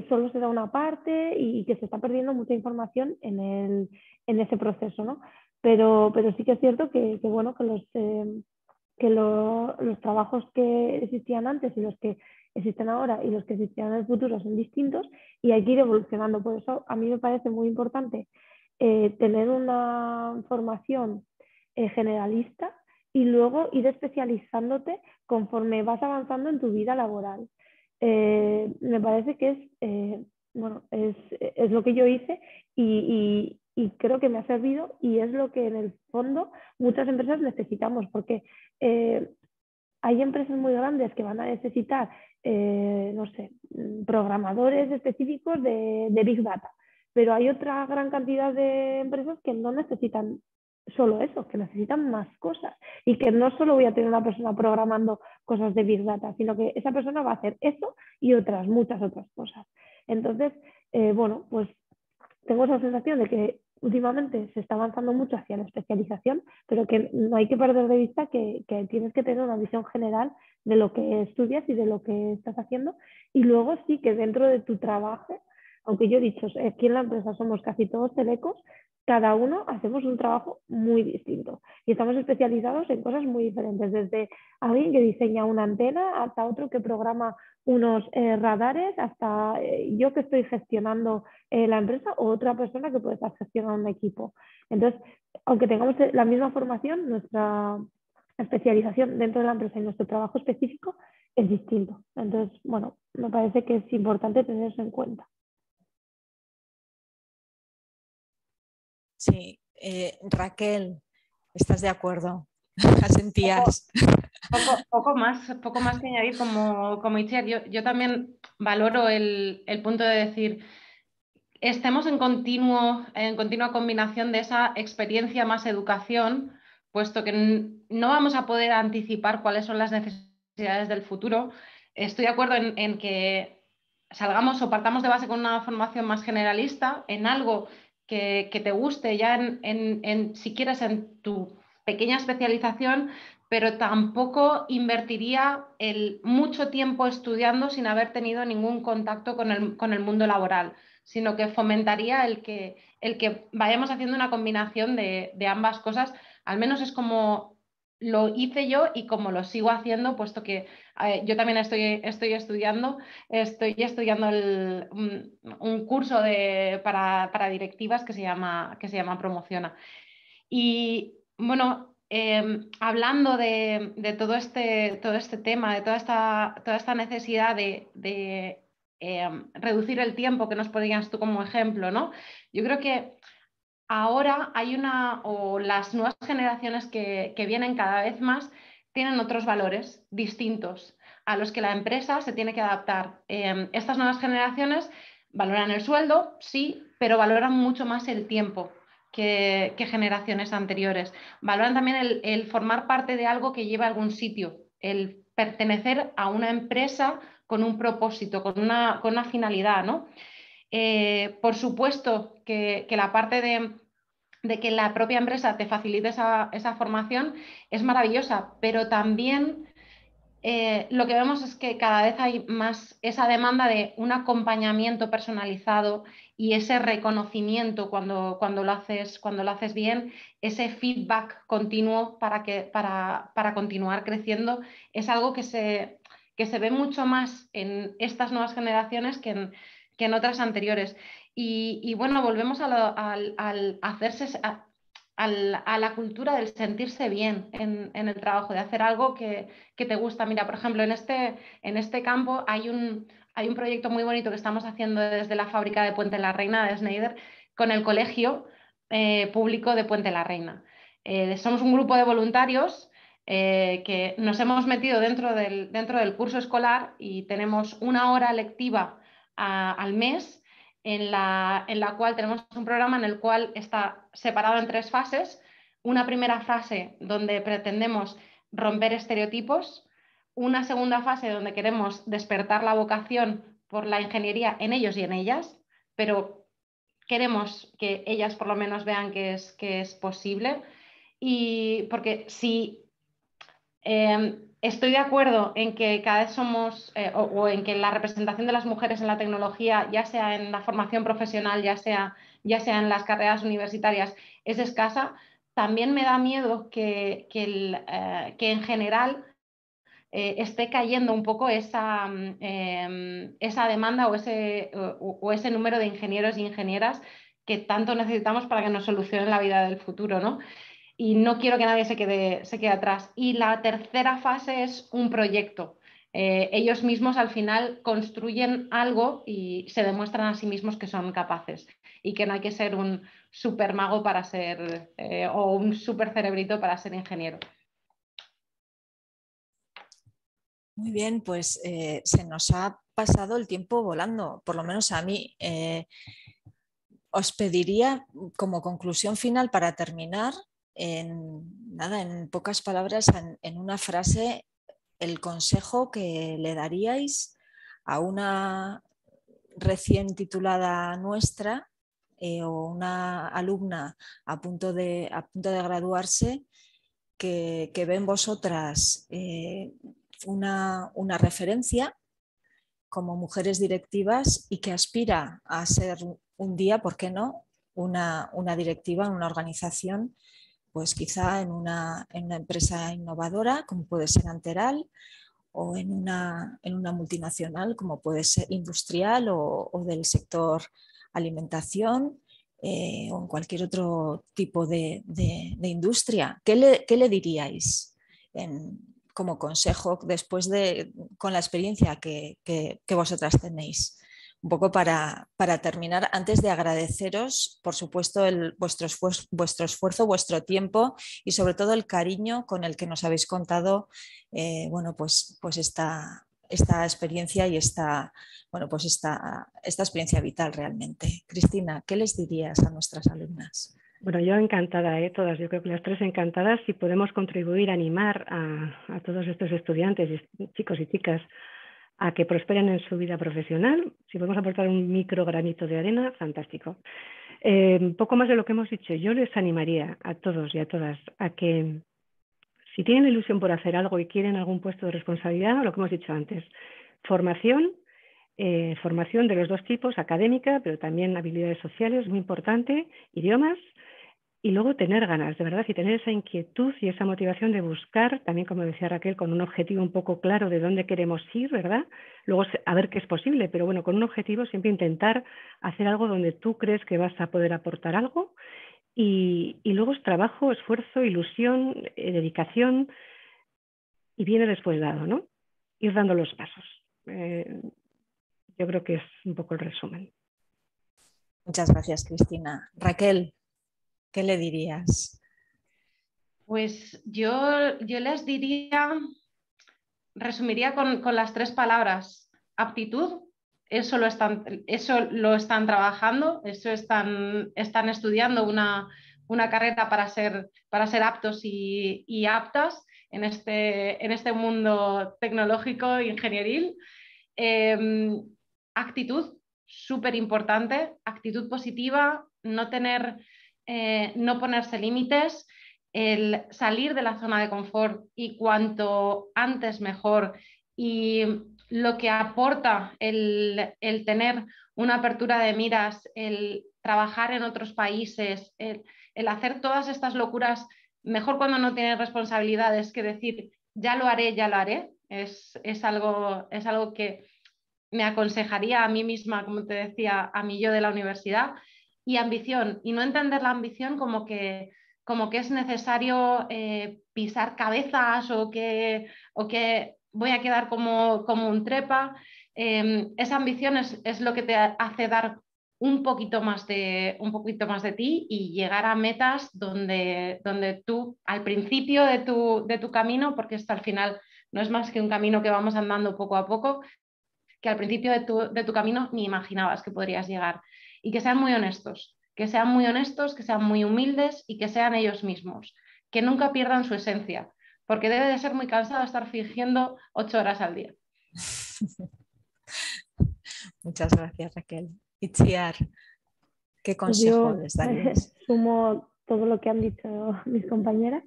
solo se da una parte y que se está perdiendo mucha información en ese proceso, ¿no? Pero sí que es cierto bueno, que los trabajos que existían antes y los que existen ahora y los que existirán en el futuro son distintos y hay que ir evolucionando. Por eso a mí me parece muy importante tener una formación generalista y luego ir especializándote conforme vas avanzando en tu vida laboral. Me parece que es lo que yo hice y creo que me ha servido y es lo que en el fondo muchas empresas necesitamos, porque hay empresas muy grandes que van a necesitar, no sé, programadores específicos de Big Data, pero hay otra gran cantidad de empresas que no necesitan solo eso, que necesitan más cosas y que no solo voy a tener una persona programando cosas de Big Data, sino que esa persona va a hacer eso y muchas otras cosas. Entonces, bueno, pues tengo esa sensación de que últimamente se está avanzando mucho hacia la especialización, pero que no hay que perder de vista que tienes que tener una visión general de lo que estudias y de lo que estás haciendo. Y luego sí que dentro de tu trabajo, aunque yo he dicho, aquí en la empresa somos casi todos telecos, cada uno hacemos un trabajo muy distinto y estamos especializados en cosas muy diferentes, desde alguien que diseña una antena hasta otro que programa unos radares, hasta yo que estoy gestionando la empresa o otra persona que puede estar gestionando un equipo. Entonces, aunque tengamos la misma formación, nuestra especialización dentro de la empresa y nuestro trabajo específico es distinto. Entonces, bueno, me parece que es importante tener eso en cuenta. Sí, Raquel, ¿estás de acuerdo? ¿Asentías? Poco más que añadir como Itziar. Yo también valoro el punto de decir, estemos en continua combinación de esa experiencia más educación, puesto que no vamos a poder anticipar cuáles son las necesidades del futuro. Estoy de acuerdo en que salgamos o partamos de base con una formación más generalista en algo que te guste ya si quieres en tu pequeña especialización, pero tampoco invertiría mucho tiempo estudiando sin haber tenido ningún contacto con el mundo laboral, sino que fomentaría el que vayamos haciendo una combinación de ambas cosas. Al menos es como lo hice yo y como lo sigo haciendo, puesto que yo también estoy estudiando un curso para directivas que se llama Promociona. Y bueno, hablando de todo este tema, de toda esta necesidad de reducir el tiempo que nos ponías tú como ejemplo, ¿no? Yo creo que ahora las nuevas generaciones que vienen cada vez más tienen otros valores distintos a los que la empresa se tiene que adaptar. Estas nuevas generaciones valoran el sueldo, sí, pero valoran mucho más el tiempo que generaciones anteriores. Valoran también el formar parte de algo que lleva a algún sitio, el pertenecer a una empresa con un propósito, con una finalidad, ¿no? Por supuesto que la parte de que la propia empresa te facilite esa formación es maravillosa, pero también lo que vemos es que cada vez hay más esa demanda de un acompañamiento personalizado y ese reconocimiento cuando lo haces bien, ese feedback continuo para continuar creciendo, es algo que se ve mucho más en estas nuevas generaciones que en otras anteriores. Y bueno, volvemos al hacerse... a la cultura del sentirse bien en el trabajo, de hacer algo que te gusta. Mira, por ejemplo, en este campo hay un proyecto muy bonito que estamos haciendo desde la fábrica de Puente la Reina de Schneider con el colegio público de Puente la Reina. Somos un grupo de voluntarios que nos hemos metido dentro del curso escolar y tenemos una hora lectiva al mes en la cual tenemos un programa en el cual está separado en 3 fases. Una primera fase donde pretendemos romper estereotipos, una segunda fase donde queremos despertar la vocación por la ingeniería en ellos y en ellas, pero queremos que ellas por lo menos vean que es posible. Y porque si estoy de acuerdo en que cada vez somos, o en que la representación de las mujeres en la tecnología, ya sea en la formación profesional, ya sea en las carreras universitarias, es escasa. También me da miedo que en general esté cayendo un poco esa demanda o ese número de ingenieros e ingenieras que tanto necesitamos para que nos solucionen la vida del futuro, ¿no? Y no quiero que nadie se quede atrás. Y la tercera fase es un proyecto. Ellos mismos al final construyen algo y se demuestran a sí mismos que son capaces y que no hay que ser un super mago para ser o un super cerebrito para ser ingeniero. Muy bien, pues se nos ha pasado el tiempo volando, por lo menos a mí. Os pediría como conclusión final para terminar, en pocas palabras, en una frase, el consejo que le daríais a una recién titulada nuestra o una alumna a punto de graduarse que ve en vosotras una referencia como mujeres directivas y que aspira a ser un día, ¿por qué no?, una directiva en una organización, pues quizá en una empresa innovadora como puede ser Anteral o en una multinacional como puede ser industrial o del sector alimentación o en cualquier otro tipo de industria. ¿Qué le diríais como consejo después con la experiencia que vosotras tenéis? Un poco para terminar, antes de agradeceros, por supuesto, vuestro esfuerzo, vuestro tiempo y sobre todo el cariño con el que nos habéis contado bueno, pues esta experiencia y esta experiencia vital realmente. Cristina, ¿qué les dirías a nuestras alumnas? Bueno, yo encantada, todas, yo creo que las 3 encantadas, si podemos contribuir a animar a todos estos estudiantes, chicos y chicas, a que prosperen en su vida profesional, si podemos aportar un micro granito de arena, fantástico. Poco más de lo que hemos dicho, yo les animaría a todos y a todas a que si tienen ilusión por hacer algo y quieren algún puesto de responsabilidad, lo que hemos dicho antes, formación de los 2 tipos, académica, pero también habilidades sociales, muy importante, idiomas, y luego tener ganas, de verdad, y tener esa inquietud y esa motivación de buscar, también como decía Raquel, con un objetivo un poco claro de dónde queremos ir, ¿verdad? Luego a ver qué es posible, pero bueno, con un objetivo siempre intentar hacer algo donde tú crees que vas a poder aportar algo y luego es trabajo, esfuerzo, ilusión, dedicación y viene después dado, ¿no? Ir dando los pasos. Yo creo que es un poco el resumen. Muchas gracias, Cristina. Raquel, ¿qué le dirías? Pues yo les diría, resumiría con las 3 palabras: aptitud. Eso lo están trabajando, eso están estudiando una carrera para ser aptos y aptas en este mundo tecnológico e ingenieril. Actitud, súper importante, actitud positiva, no ponerse límites el salir de la zona de confort y cuanto antes mejor, y lo que aporta el tener una apertura de miras, el trabajar en otros países, el hacer todas estas locuras, mejor cuando no tienes responsabilidades que decir, ya lo haré, es algo que me aconsejaría a mí misma, como te decía, a mí yo de la universidad, y ambición, y no entender la ambición como que es necesario pisar cabezas o que voy a quedar como un trepa. Esa ambición es lo que te hace dar un poquito más de ti y llegar a metas donde tú, al principio de tu camino, porque esto al final no es más que un camino que vamos andando poco a poco, que al principio de tu camino ni imaginabas que podrías llegar. Y que sean muy honestos, que sean muy honestos, que sean muy humildes y que sean ellos mismos, que nunca pierdan su esencia, porque debe de ser muy cansado estar fingiendo 8 horas al día. Muchas gracias, Raquel. Itziar, ¿qué Pues consejo yo les darías? sumo todo lo que han dicho mis compañeras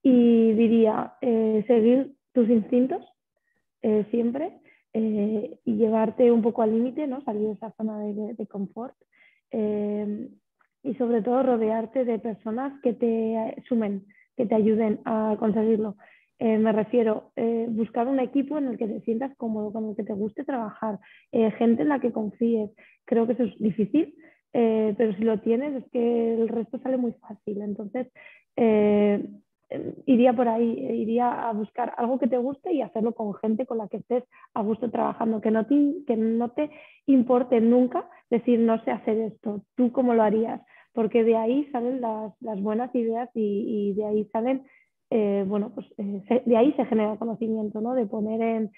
y diría seguir tus instintos siempre y llevarte un poco al límite, ¿no? Salir de esa zona de confort y sobre todo rodearte de personas que te sumen, que te ayuden a conseguirlo. Me refiero buscar un equipo en el que te sientas cómodo, con el que te guste trabajar, gente en la que confíes. Creo que eso es difícil, pero si lo tienes es que el resto sale muy fácil. Entonces, iría por ahí, iría a buscar algo que te guste y hacerlo con gente con la que estés a gusto trabajando, que no te importe nunca decir no sé hacer esto, tú cómo lo harías, porque de ahí salen las buenas ideas y de ahí salen, bueno, pues de ahí se genera conocimiento, ¿no? De poner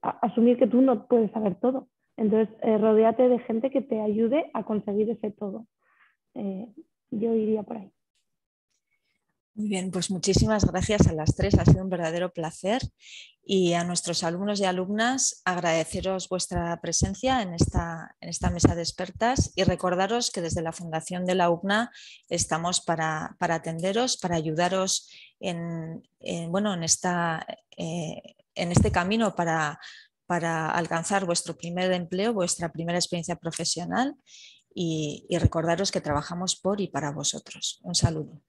asumir que tú no puedes saber todo. Entonces, rodéate de gente que te ayude a conseguir ese todo. Yo iría por ahí. Muy bien, pues muchísimas gracias a las tres, ha sido un verdadero placer, y a nuestros alumnos y alumnas agradeceros vuestra presencia en esta mesa de expertas y recordaros que desde la Fundación de la UCNA estamos para atenderos, para ayudaros en este camino para alcanzar vuestro primer empleo, vuestra primera experiencia profesional, y recordaros que trabajamos por y para vosotros. Un saludo.